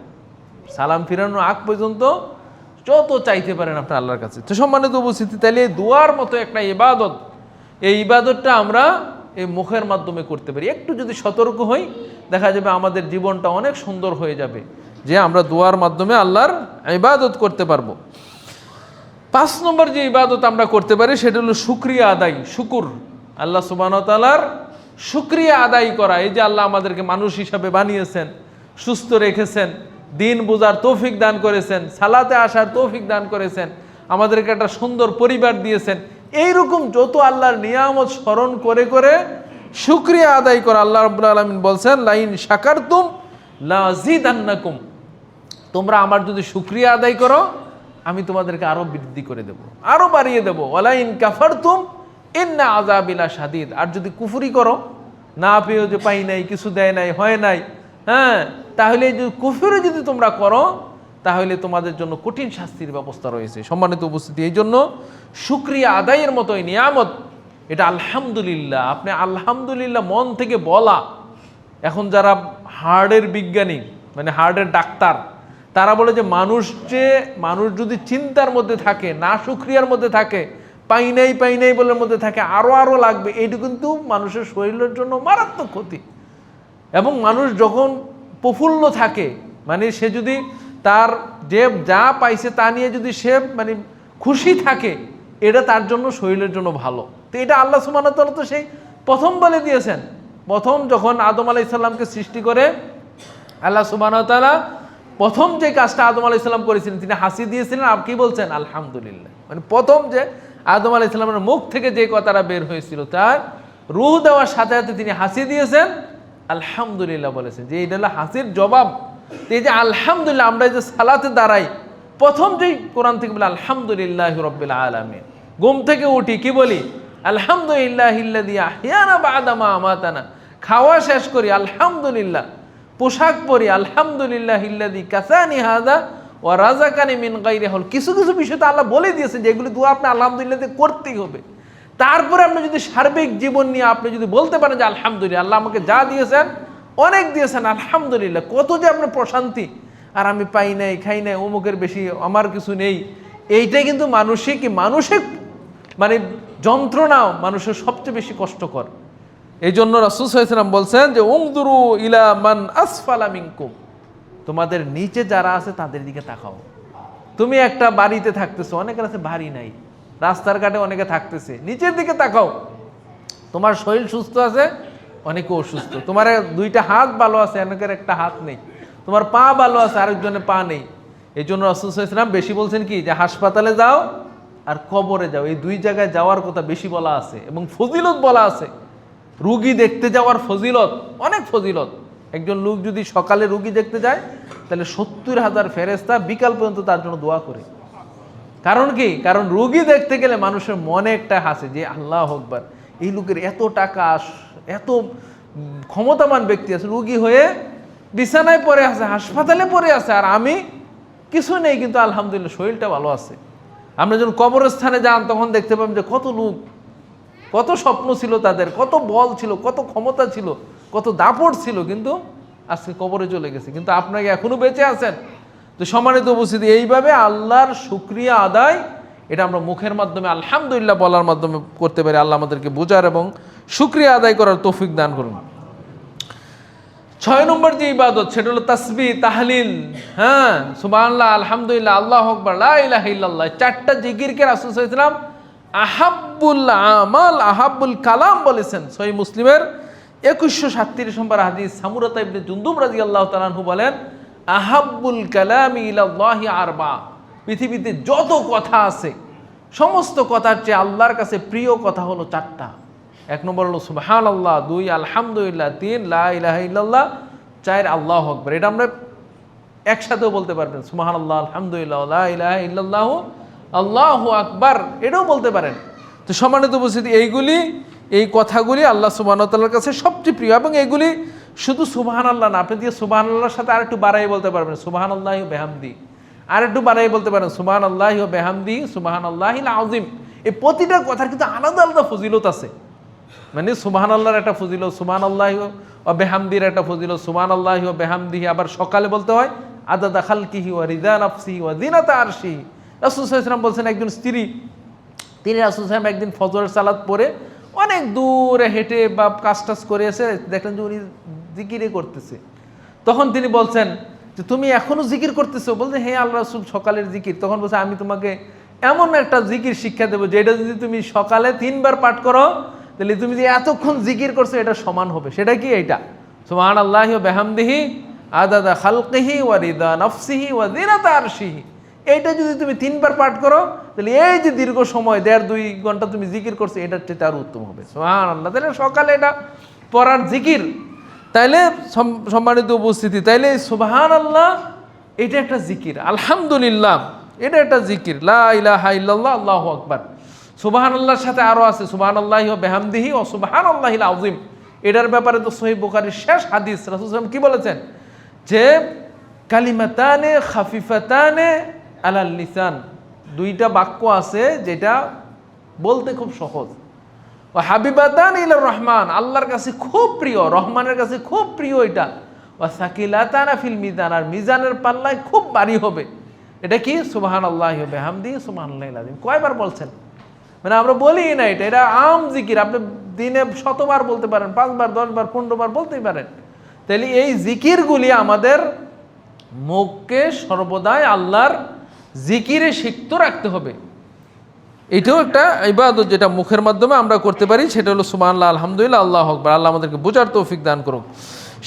সালাম ফিরানোর আগ পর্যন্ত যত চাইতে পারেন আপনি আল্লাহর কাছে। তো সম্মানিত উপস্থিতি, তাহলে এই দোয়ার মতো একটা ইবাদত, এই ইবাদতটা আমরা এই মুখের মাধ্যমে করতে পারি। একটু যদি সতর্ক হই, দেখা যাবে আমাদের জীবনটা অনেক সুন্দর হয়ে যাবে, যে আমরা দোয়ার মাধ্যমে আল্লাহর ইবাদত করতে পারবো। 5 নম্বর যে ইবাদত আমরা করতে পারি সেটা হলো শুকরিয়া আদায়, শুকুর, আল্লাহ সুবহানাহু ওয়া তাআলার শুকরিয়া আদায় করা। এই যে আল্লাহ আমাদেরকে মানুষ হিসাবে বানিয়েছেন, সুস্থ রেখেছেন, দিন বোঝার তৌফিক দান করেছেন, সালাতে আসার তৌফিক দান করেছেন, আমাদেরকে একটা সুন্দর পরিবার দিয়েছেন। এইরকম যত আল্লাহর নিয়ামত স্মরণ করে করে শুকরিয়া আদায় করা। আল্লাহ রাব্বুল আলামিন বলছেন, লাইন শাকারতুম লাযিদান্নাকুম, তোমরা আমার যদি শুকরিয়া আদায় করো আমি তোমাদেরকে আরো বৃদ্ধি করে দেব, আরো বাড়িয়ে দেব। ওয়ালাইন কাফারতুম ইন্না আযাবি লাশাদীদ, আর যদি কুফরি করো, না পেয়েও যে পাই নাই, কিছু দেয় নাই, হয় নাই, হ্যাঁ, তাহলে যদি কুফরি যদি তোমরা করো তাহলে তোমাদের জন্য কঠিন শাস্তির ব্যবস্থা রয়েছে। সম্মানিত উপস্থিতি, এই জন্য শুকরিয়া আদায়ের মতো এই নিয়ামত, এটা আলহামদুলিল্লাহ, আপনি আলহামদুলিল্লাহ মন থেকে বলা। এখন যারা হার্টের বিজ্ঞানী, মানে হার্টের ডাক্তার, তারা বলে যে মানুষ যদি চিন্তার মধ্যে থাকে, না শুকরিয়ার মধ্যে থাকে, পাই নাই বলার মধ্যে থাকে, আরো লাগবে, এইটা কিন্তু মানুষের শরীরের জন্য মারাত্মক ক্ষতি। এবং মানুষ যখন প্রফুল্ল থাকে, মানে সে যদি তার যে যা পাইছে তা নিয়ে যদি সে মানে খুশি থাকে, এটা তার জন্য শরীরের জন্য ভালো। তো এটা আল্লাহ সুবহানাহু ওয়া তাআলা তো সেই প্রথম বলে দিয়েছেন। প্রথম যখন আদম আলাইহিস সালামকে সৃষ্টি করে আল্লাহ সুবহানাহু ওয়া তাআলা প্রথম যে কাজটা আদম আলাইহিস সালাম করেছিলেন, তিনি হাসি দিয়েছিলেন, আর কি বলছেন? আলহামদুলিল্লাহ। মানে প্রথম যে আদম আলাইহিস সালামের মুখ থেকে যে কথাটা বের হয়েছিল, তার রূহ দেওয়ার সাথে সাথে তিনি হাসি দিয়েছেন, আলহামদুলিল্লাহ বলেছেন, যে এটা হলো হাসির জবাব। এই যে আলহামদুলিল্লাহ, আমরা যে সালাতে দাঁড়াই, প্রথম যেই কোরআন থেকে বলে আলহামদুলিল্লাহি রাব্বিল আলামিন, ঘুম থেকে উঠি কি বলি? আলহামদুলিল্লাহিল্লাযী আহইয়ানা বা'দা মা আমাতানা, খাওয়া শেষ করি আলহামদুলিল্লাহ, পোশাক পরি আলহামদুলিল্লাহিল্লাযী কাসানি হাযা ওয়া রাযাকানি মিন গায়রি হাওল। কিছু কিছু বিষয় তো আল্লাহ বলে দিয়েছেন যেগুলো দোয়া আপনি আলহামদুলিল্লাহ দিয়ে করতেই হবে। তারপরে আপনি যদি সার্বিক জীবন নিয়ে আপনি যদি বলতে পারেন যে আলহামদুলিল্লাহ, আল্লাহ আমাকে যা দিয়েছেন অনেক দিয়েছেন, আলহামদুলিল্লাহ, কত যে আপনার প্রশান্তি, আর আমি পাই নাই, খাই নাই, অমুকের বেশি, আমার কিছু নেই, এইটাই কিন্তু মানসিক মানে যন্ত্রণা, মানুষের সবচেয়ে বেশি কষ্টকর। এই জন্য রাসূল সাল্লাল্লাহু আলাইহি ওয়াসাল্লাম বলছেন যে উনজুরু ইলা মান আসফালা মিনকুম, তোমাদের নিচে যারা আছে তাদের দিকে তাকাও। তুমি একটা বাড়িতে থাকতেছো, অনেকের আছে বাড়ি নাই, রাস্তার ঘাটে অনেকে থাকতেছে, নিচের দিকে তাকাও। তোমার শরীর সুস্থ আছে, অনেকে অসুস্থ। তোমার 2টা হাত ভালো আছে, অনেকের একটা হাত নেই। তোমার পা ভালো আছে, আরেকজনের পা নেই। এই জন্য রাসূল সাল্লাল্লাহু আলাইহি ওয়াসাল্লাম বেশি বলছেন কি, যে হাসপাতালে যাও আর কবরে যাও, এই 2 জায়গায় যাওয়ার কথা বেশি বলা আছে, এবং ফজিলত বলা আছে। রুগী দেখতে যাওয়ার ফজিলত, অনেক ফজিলত। একজন লোক যদি সকালে রুগী দেখতে যায়, তাহলে 70,000 ফেরেশতা বিকাল পর্যন্ত তার জন্য দোয়া করে। কারণ কি? কারণ রুগী দেখতে গেলে মানুষের মনে একটা হাসে যে আল্লাহু আকবার, এই লোকের এত টাকা, এত ক্ষমতাবান ব্যক্তি আছে, রুগী হয়ে বিছানায় পড়ে আছে, হাসপাতালে পড়ে আছে, আর আমি কিছু নেই, কিন্তু আলহামদুলিল্লাহ শরীরটা ভালো আছে। আমরা যখন কবরস্থানে যান তখন দেখতে পাবেন যে কত লোক, কত স্বপ্ন ছিল তাদের, কত বল ছিল, কত ক্ষমতা ছিল, কত দাপট ছিল, কিন্তু আজকে কবরে চলে গেছে, কিন্তু আপনাকে এখনো বেঁচে আছেন। তো সম্মানিত উপস্থিতি, এইভাবে আল্লাহর শুকরিয়া আদায়, এটা আমরা মুখের মাধ্যমে আলহামদুলিল্লাহ বলার মাধ্যমে করতে পারি। আল্লাহ আমাদেরকে বোঝার এবং শুকরিয়া আদায় করার তৌফিক দান করুন। 6 নম্বর যে ইবাদত, সেটা হলো তাসবিহ, তাহলিল। হ্যাঁ, সুবহানাল্লাহ, আলহামদুলিল্লাহ, আল্লাহু আকবার, লা ইলাহা ইল্লাল্লাহ, 4টা জিকিরকে রাসূল সাল্লাল্লাহু আলাইহি ওয়াসাল্লাম আহাব্বুল আমাল আহাব্বুল কালাম বলেছেন। সহিহ মুসলিমের 2137 নম্বর হাদিস, সামুরাতা ইবনে জুনদুব রাদিয়াল্লাহু তাআলা আনহু বলেন, আহাব্বুল কালামি ইলাল্লাহি আরবা, পৃথিবীতে যত কথা আছে সমস্ত কথার চেয়ে আল্লাহর কাছে প্রিয় কথা হলো 4টা। 1 নম্বর হলো সুবহানাল্লাহ, 2 আলহামদুলিল্লাহ, 3 লা ইলাহা ইল্লাল্লাহ, 4 আল্লাহু আকবার। এটা আমরা একসাথেও বলতে পারবেন, সুবহানাল্লাহ, আলহামদুলিল্লাহ, লা ইলাহা ইল্লাল্লাহু, আল্লাহু আকবার, এটাও বলতে পারেন। তো সম্মানিত উপস্থিতি, এই কথাগুলি আল্লাহ সুবহানাহু ওয়া তাআলার কাছে সবচেয়ে প্রিয়। এবং এইগুলি শুধু সুবহানাল্লাহ না, আপনি দিয়ে সুবহানাল্লাহর সাথে আরেকটু বাড়াই বলতে পারবেন, সুবহানাল্লাহি ওয়া বিহামদি, আরেকটু বাড়াই বলতে পারেন সুবহানাল্লাহি ওয়া বিহামদি, সুবহানাল্লাহিল আযীম। এই প্রতিটা কথার কিন্তু আলাদা আলাদা ফজিলত আছে। মানে সুবহানাল্লাহর একটা ফজিলত, সুবহানাল্লাহি ওয়া বিহামদির একটা ফজিলত, সুবহানাল্লাহি ওয়া বিহামদিহি আবার সকালে বলতে হয় আদাদা খালকিহি ওয়া রিদা নাফসিহি ওয়া জিনাতা আরশিহি। রাসূল সাল্লাল্লাহু আলাইহি ওয়াসাল্লাম বলছেন, একজন স্ত্রী, তিনি রাসূল সাল্লাল্লাহু আলাইহি ওয়াসাল্লাম একদিন ফজরের সালাত পড়ে অনেক দূরে হেঁটে বা কাজ টাজ করে এসে দেখলেন যে উনি জিকিরে করতেছে। তখন তিনি বলছেন যে তুমি এখনো জিকির করতেছো? বলছে হ্যাঁ আল্লাহ রাসূল, সকালের জিকির। তখন বলছে আমি তোমাকে এমন একটা জিকির শিক্ষা দেবো যেটা যদি তুমি সকালে 3 বার পাঠ করো তাহলে তুমি যে এতক্ষণ জিকির করছো এটা সমান হবে। সেটা কি? এইটা সুবহানাল্লাহি ওয়া বিহামদিহি আদাদা খালকিহি ওয়া রিদা নাফসিহি ওয়া জিনাতা আরশিহি। এইটা যদি তুমি 3 বার পাঠ করো তাহলে এই যে দীর্ঘ সময় 1.5-2 ঘন্টা তুমি জিকির করছো এটার চেয়ে আরো উত্তম হবে। সুবহানাল্লাহ। তাহলে সকালে এটা পড়ার জিকির। তাইলে সম্মানিত উপস্থিতি, তাইলে সুবহানাল্লাহ এটা একটা জিকির, আলহামদুলিল্লাহ এটা একটা জিকির, লা ইলাহা ইল্লাল্লাহ, আল্লাহু আকবার। সুবহানাল্লাহর সাথে আরো আছে সুবহানাল্লাহি ওয়া বিহামদিহি ওয়া সুবহানাল্লাহিল আযীম। এটার ব্যাপারে তো সহিহ বুখারীর শেষ হাদিস, রাসূল সাল্লাল্লাহু আলাইহি ওয়াসাল্লাম কি বলেছেন যে কালিমাতানে খাফিফাতানে আলাল লিসান, 2টা বাক্য আছে যেটা বলতে খুব সহজ। ও হাবিবাতান ইলার রহমান, আল্লাহর কাছে খুব প্রিয়, রহমানের কাছে খুব প্রিয় এটা। ও সাকিলাতানা ফিল মিজান, আর মিজানের পাল্লায় খুব ভারী হবে। এটা কি? সুবহানাল্লাহি ওয়া বিহামদিহি সুবহানাল্লাহিল আযীম। কয়বার বলছেন? মানে আমরা বলি না, এটা আম জিকির, আপনি দিনে 100 বার বলতে পারেন, 5 বার, 10 বার, 15 বার বলতেই পারেন। তাহলে এই জিকিরগুলি আমাদের মুখকে সর্বদাই আল্লাহর জিকিরে সিক্ত রাখতে হবে। এটাও একটা ইবাদত যেটা মুখের মাধ্যমে আমরা করতে পারি, সেটা হলো সুবহানাল্লাহ, আলহামদুলিল্লাহ, আল্লাহু আকবার। আল্লাহ আমাদেরকে বোঝার তৌফিক দান করুক।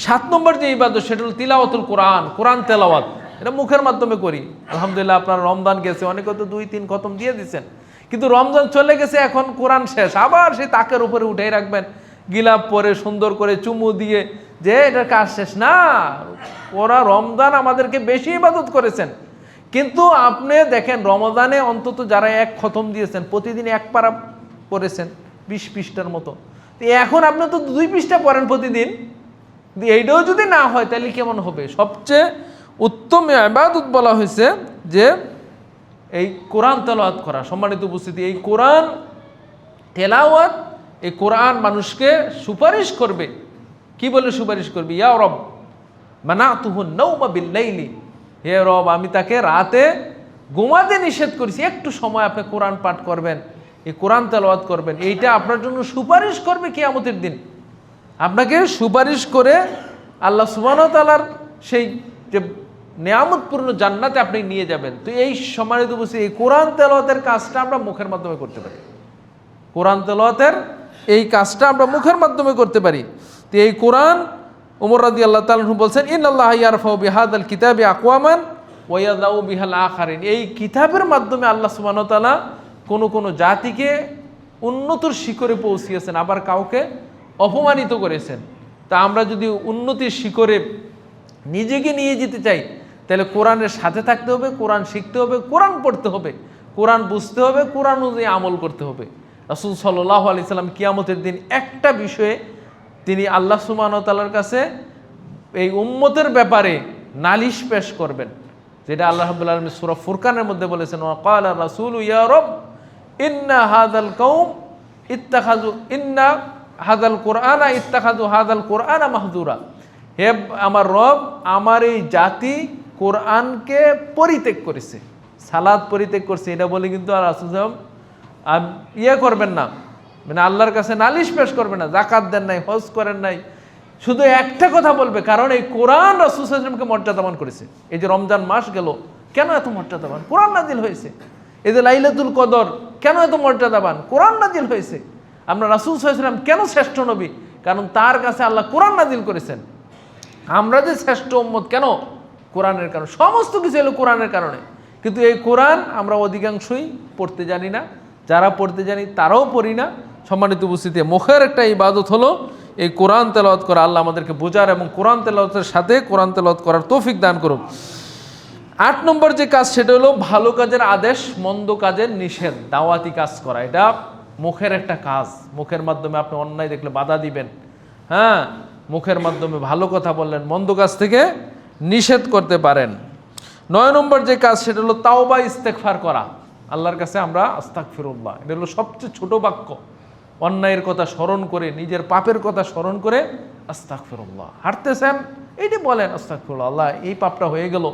7 নম্বর যে ইবাদত সেটা হলো তিলাওয়াতুল কোরআন, কোরআন তেলাওয়াত। এটা মুখের মাধ্যমে করি। আলহামদুলিল্লাহ, আপনার রমজান গেছে, অনেকে তো 2-3 খতম দিয়ে দিচ্ছেন, কিন্তু রমজান চলে গেছে, এখন কোরআন শেষ, আবার সেই তাকের উপরে উঠেই রাখবেন গিলাপ পরে সুন্দর করে চুমু দিয়ে যে এটার কাজ শেষ না। ওরা রমজান আমাদেরকে বেশি ইবাদত করেছেন, কিন্তু আপনি দেখেন রমজানে অন্তত যারা 1 খতম দিয়েছেন, প্রতিদিন 1 পারা পড়েছেন 20 পৃষ্ঠার মতো, তো এখন আপনি তো 2 পৃষ্ঠা পড়েন প্রতিদিন। এইটাও যদি না হয় তাহলে কেমন হবে? সবচেয়ে উত্তম ইবাদত বলা হয়েছে যে এই কোরআন তেলাওয়াত করা। সম্মানিত উপস্থিতি, এই কোরআন তেলাওয়াত, এই কোরআন মানুষকে সুপারিশ করবে। কি বলে সুপারিশ করবে? ইয়া রব মানাতুহুন নাওমা বিল্লাইলি, হে রব আমি তাকে রাতে ঘুমাতে নিষেধ করেছি, একটু সময় আপনি কোরআন পাঠ করবেন, এই কোরআন তেলাওয়াত করবেন। এইটা আপনার জন্য সুপারিশ করবে কিয়ামতের দিন। আপনাকে সুপারিশ করে আল্লাহ সুবহানাহু ওয়া তাআলার সেই যে নিয়ামতপূর্ণ জান্নাতে আপনি নিয়ে যাবেন। তো এই সম্মানিত উপস্থিতি, এই কোরআন তেলাওয়াতের কাজটা আমরা মুখের মাধ্যমে করতে পারি। কোরআন তেলাওয়াতের এই কাজটা আমরা মুখের মাধ্যমে করতে পারি। তো এই কোরআন, ওমর রাদিয়াল্লাহু তাআলা আনহু বলছেন, ইন্নাল্লাহা ইয়ারফাউ বিহাদাল কিতাবি আকওয়ামান ওয়া ইয়াযাউ বিহাল আখারিন। এই কিতাবের মাধ্যমে আল্লাহ সুবহানাহু ওয়া তাআলা কোন জাতিকে উন্নতির শিখরে পৌঁছিয়েছেন, আবার কাউকে অপমানিত করেছেন। তা আমরা যদি উন্নতির শিখরে নিজেকে নিয়ে যেতে চাই তাহলে কোরআনের সাথে থাকতে হবে, কোরআন শিখতে হবে, কোরআন পড়তে হবে, কোরআন বুঝতে হবে, কোরআন অনুযায়ী আমল করতে হবে। রাসূল সাল্লাল্লাহু আলাইহি সাল্লাম কিয়ামতের দিন একটা বিষয়ে তিনি আল্লাহ সুবহানাহু ওয়া তাআলার কাছে এই উম্মতের ব্যাপারে নালিশ পেশ করবেন, যেটা আল্লাহ রাব্বুল আলামিন সূরা ফুরকানের মধ্যে বলেছেন, ওয়া ক্বালা রাসূলু ইয়া রব ইন্না হাযাল কওম ইত্তাখাযু ইন্না হাযাল কুরআনা ইত্তাখাযু হাযাল কুরআনা মাহজুরা। হে আমার রব, আমার এই জাতি কোরআনকে পরিত্যাগ করেছে, সালাত পরিত্যাগ করছে। এটা বলে কিন্তু আর রাসূল ইয়ে করবেন না, মানে আল্লাহর কাছে নালিশ পেশ করবে না, যাকাত দেন নাই, হজ করেন নাই, শুধু একটা কথা বলবে, কারণ এই কোরআন রাসূল সাল্লাল্লাহু আলাইহি ওয়াসাল্লামকে মর্যাদাবান করেছে। এই যে রমজান মাস গেল, কেন এত মর্যাদাবান? কোরআন নাজিল হয়েছে। এই যে লাইলাতুল কদর, কেন এত মর্যাদাবান? কোরআন নাজিল হয়েছে। আমরা রাসূল সাল্লাল্লাহু আলাইহি ওয়াসাল্লাম কেন শ্রেষ্ঠ নবী? কারণ তার কাছে আল্লাহ কোরআন নাজিল করেছেন। আমরা যে শ্রেষ্ঠ উম্মত কেন? কোরআনের কারণে। সমস্ত কিছু হলো কোরআনের কারণে। কিন্তু এই কোরআন আমরা অধিকাংশই পড়তে জানি না, যারা পড়তে জানি তারাও পড়ি না। সম্মানিত উপস্থিতি, মুখের একটা ইবাদত হলো এই কোরআন তেলাওয়াত করা। আল্লাহ আমাদেরকে বোঝার এবং কোরআন তেলাওয়াতের সাথে কোরআন তেলাওয়াত করার তৌফিক দান করুন। 8 নম্বর যে কাজ সেটা হলো ভালো কাজের আদেশ, মন্দ কাজের নিষেধ, দাওয়াতি কাজ করা। এটা মুখের একটা কাজ। মুখের মাধ্যমে আপনি অন্যায় দেখলে বাধা দিবেন, হ্যাঁ, মুখের মাধ্যমে ভালো কথা বললেন, মন্দ কাজ থেকে নিষেধ করতে পারেন। 9 নম্বর যে কাজ সেটা হলো তাওবা ইস্তেগফার করা। আল্লাহর কাছে আমরা আস্তাগফিরুল্লাহ, এটা হলো সবচেয়ে ছোট বাক্য। অন্যায়ের কথা স্মরণ করে, নিজের পাপের কথা স্মরণ করে আস্তাগফিরুল্লাহ। হাঁটতেছেন এইটি বলেন আস্তাগফিরুল্লাহ, আল্লাহ এই পাপটা হয়ে গেল,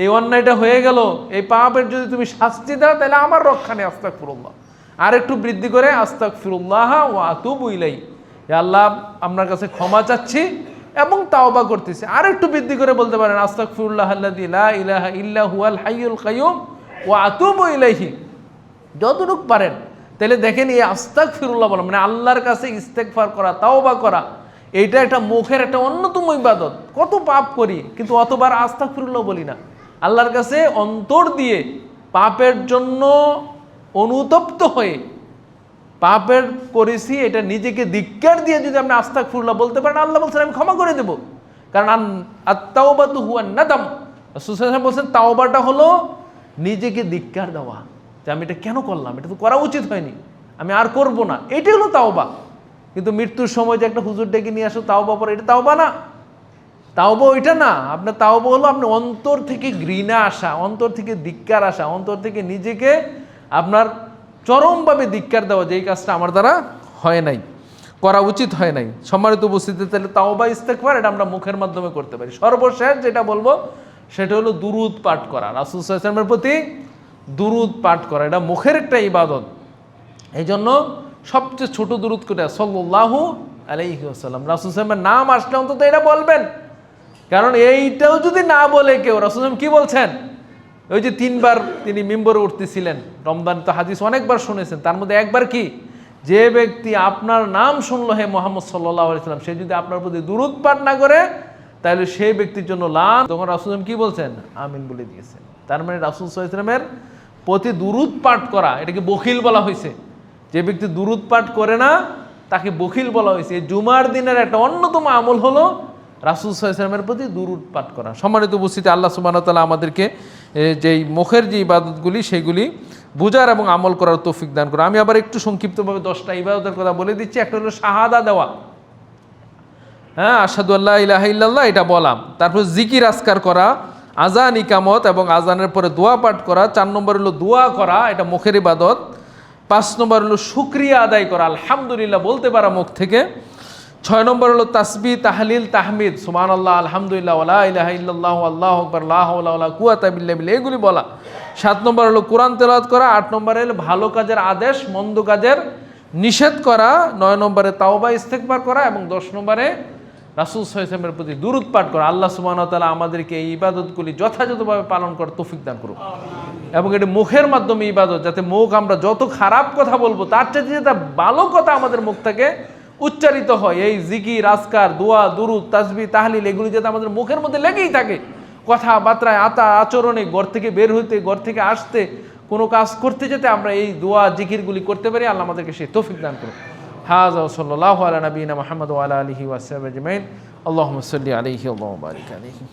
এই অন্যায়টা হয়ে গেল, এই পাপের যদি তুমি শাস্তি দাও তাহলে আমার রক্ষা নেই, আস্তাগফিরুল্লাহ। আর একটু বৃদ্ধি করে আস্তাগফিরুল্লাহ ওয়া আতুবু ইলাইহি, হে আল্লাহ আপনার কাছে ক্ষমা চাচ্ছি এবং তাওবা করতেছি। আর একটু বৃদ্ধি করে বলতে পারেন আস্তাগফিরুল্লাহ আল্লাযী লা ইলাহা ইল্লা হুয়াল হাইয়ুল কাইয়ুম ওয়া আতুবু ইলাইহি। যতটুকু পারেন। তাহলে দেখেন এই আস্তাগফিরুল্লাহ বলা মানে আল্লাহর কাছে ইস্তেগফার করা, তাওবা করা, এইটা একটা মুখের একটা অন্যতম ইবাদত। কত পাপ করি কিন্তু অতবার আস্তাগফিরুল্লাহ বলি না। আল্লাহর কাছে অন্তর দিয়ে পাপের জন্য অনুতপ্ত হয়ে পাপের করেছি এটা নিজেকে ধিক্কার দিয়ে যদি আপনি আস্তাগফিরুল্লাহ বলতে পারেন, আল্লাহ বলছেন আমি ক্ষমা করে দেব। কারণ আত-তাওবাতু হুয়ান নাদাম, রাসূল সাল্লাল্লাহু আলাইহি ওয়াসাল্লাম বলছেন তাওবাটা হলো নিজেকে ধিক্কার দেওয়া, যে আমি এটা কেন করলাম, এটা তো করা উচিত হয়নি, আমি আর করব না, এটাই হলো তাওবা। কিন্তু মৃত্যুর সময় যে একটা হুজুর ডেকে নিয়ে আসো তাওবা পরে, এটা তাওবা না। তাওবা ওইটা না। আপনার তাওবা হলো আপনি অন্তর থেকে ঘৃণা আসা, অন্তর থেকে ধিক্কার আসা, অন্তর থেকে নিজেকে আপনার চরমভাবে ধিক্কার দেওয়া, যেই কাজটা আমার দ্বারা হয় নাই, করা উচিত হয় নাই। সম্মানিত উপস্থিতি, তাহলে তাওবা ইস্তেগফার এটা আমরা মুখের মাধ্যমে করতে পারি। সর্বশেষ যেটা বলবো সেটা হলো দুরুদ পাঠ করা, রাসূল সাল্লাল্লাহু আলাইহি ওয়াসাল্লামের প্রতি দুরুদ পাঠ করা। এটা মুখের একটা ইবাদত। এই জন্য সবচেয়ে ছোট দুরুদ কোটা, সাল্লাল্লাহু আলাইহি ওয়াসাল্লাম। রাসূল সাল্লামের নাম আসলে অন্তত এটা বলবেন, কারণ এইটাও যদি না বলে কেউ, রাসূল সাল্লাম কি বলছেন, ওই যে 3 বার তিনি মিম্বরে উঠতেছিলেন, রমজান তো হাদিস অনেকবার শুনেছেন, তার মধ্যে একবার কি, যে ব্যক্তি আপনার নাম শুনলো হে মুহাম্মদ সাল্লাল্লাহু আলাইহি ওয়াসাল্লাম, সে যদি আপনার প্রতি দুরূদ পাঠ না করে তাহলে সেই ব্যক্তির জন্য লান। তখন রাসূল সাল্লাম কি বলছেন, আমিন বলে দিয়েছেন। তার মানে রাসূল সাল্লাল্লাহু আলাইহি ওয়াসাল্লামের প্রতি দুরূদ পাঠ করা এটাকে বখিল বলা হয়েছে। যে ব্যক্তি দুরূদ পাঠ করে না তাকে বখিল বলা হয়েছে। এই জুমার দিনের একটা অন্যতম আমল হলো রাসূল সাল্লাল্লাহু আলাইহি ওয়াসাল্লামের প্রতি দুরূদ পাঠ করা। সম্মানিত উপস্থিতি, আল্লাহ সুবহানাহু ওয়া তাআলা আমাদেরকে যেই মুখের যে ইবাদতগুলি সেগুলি বুঝার এবং আমল করার তৌফিক দান করুন। আমি আবার একটু সংক্ষিপ্তভাবে 10টা ইবাদতের কথা বলে দিচ্ছি। একটা হলো শাহাদা দেওয়া, হ্যাঁ, আশহাদু আল্লা ইলাহা ইল্লাল্লাহ, এটা বলা। তারপর জিকির আজকার করা, আজান ইকামত এবং আজানের পরে দোয়া পাঠ করা। 4 নম্বর হলো দোয়া করা, এটা মুখের ইবাদত। 5 নম্বর হলো শুকরিয়া আদায় করা, আলহামদুলিল্লাহ বলতে পারা মুখ থেকে। 6 নম্বর হলো তাসবিহ, তাহলিল, তাহমিদ, সুবহানাল্লাহ, আলহামদুলিল্লাহ, ওয়ালা ইলাহা ইল্লাল্লাহ, আল্লাহু আকবার, লা হাওলা ওয়ালা কুওয়াতা ইল্লা বিল্লাহ, এগুলি বলা। 7 নম্বর হলো কোরআন তেলাওয়াত করা। 8 নম্বরে হলো ভালো কাজের আদেশ, মন্দ কাজের নিষেধ করা। 9 নম্বরে তাওবা ইস্তেগফার করা এবং 10 নম্বরে রাসূল সাল্লাল্লাহু আলাইহি ওয়াসাল্লামের প্রতি দুরূদ পাঠ করা। আল্লাহ সুবহানাহু ওয়া তাআলা আমাদেরকে এই ইবাদতগুলি যথাযথভাবে পালন করার তৌফিক দান করুন। এবং এটি মুখের মাধ্যমে ইবাদত, যাতে মুখ আমরা যত খারাপ কথা বলবো তার চাইতে যাতে ভালো কথা আমাদের মুখ থেকে উচ্চারিত হয়। এই জিকির, আজকার, দোয়া, দুরূদ, তাসবিহ, তাহলিল এগুলি যাতে আমাদের মুখের মধ্যে লেগেই থাকে। কথাবার্তায়, আচরণে, ঘর থেকে বের হইতে, ঘর থেকে আসতে, কোনো কাজ করতে যেতে আমরা এই দোয়া জিকিরগুলি করতে পারি। আল্লাহ আমাদেরকে সেই তৌফিক দান করুন। হাযা ওয়া সাল্লাল্লাহু আলা নবিয়িনা মুহাম্মদ ওয়া আলা আলিহি ওয়া সাহবিহি আজমাইন। আল্লাহুম্মা সাল্লি আলাইহি ওয়া বারিক আলাইহি।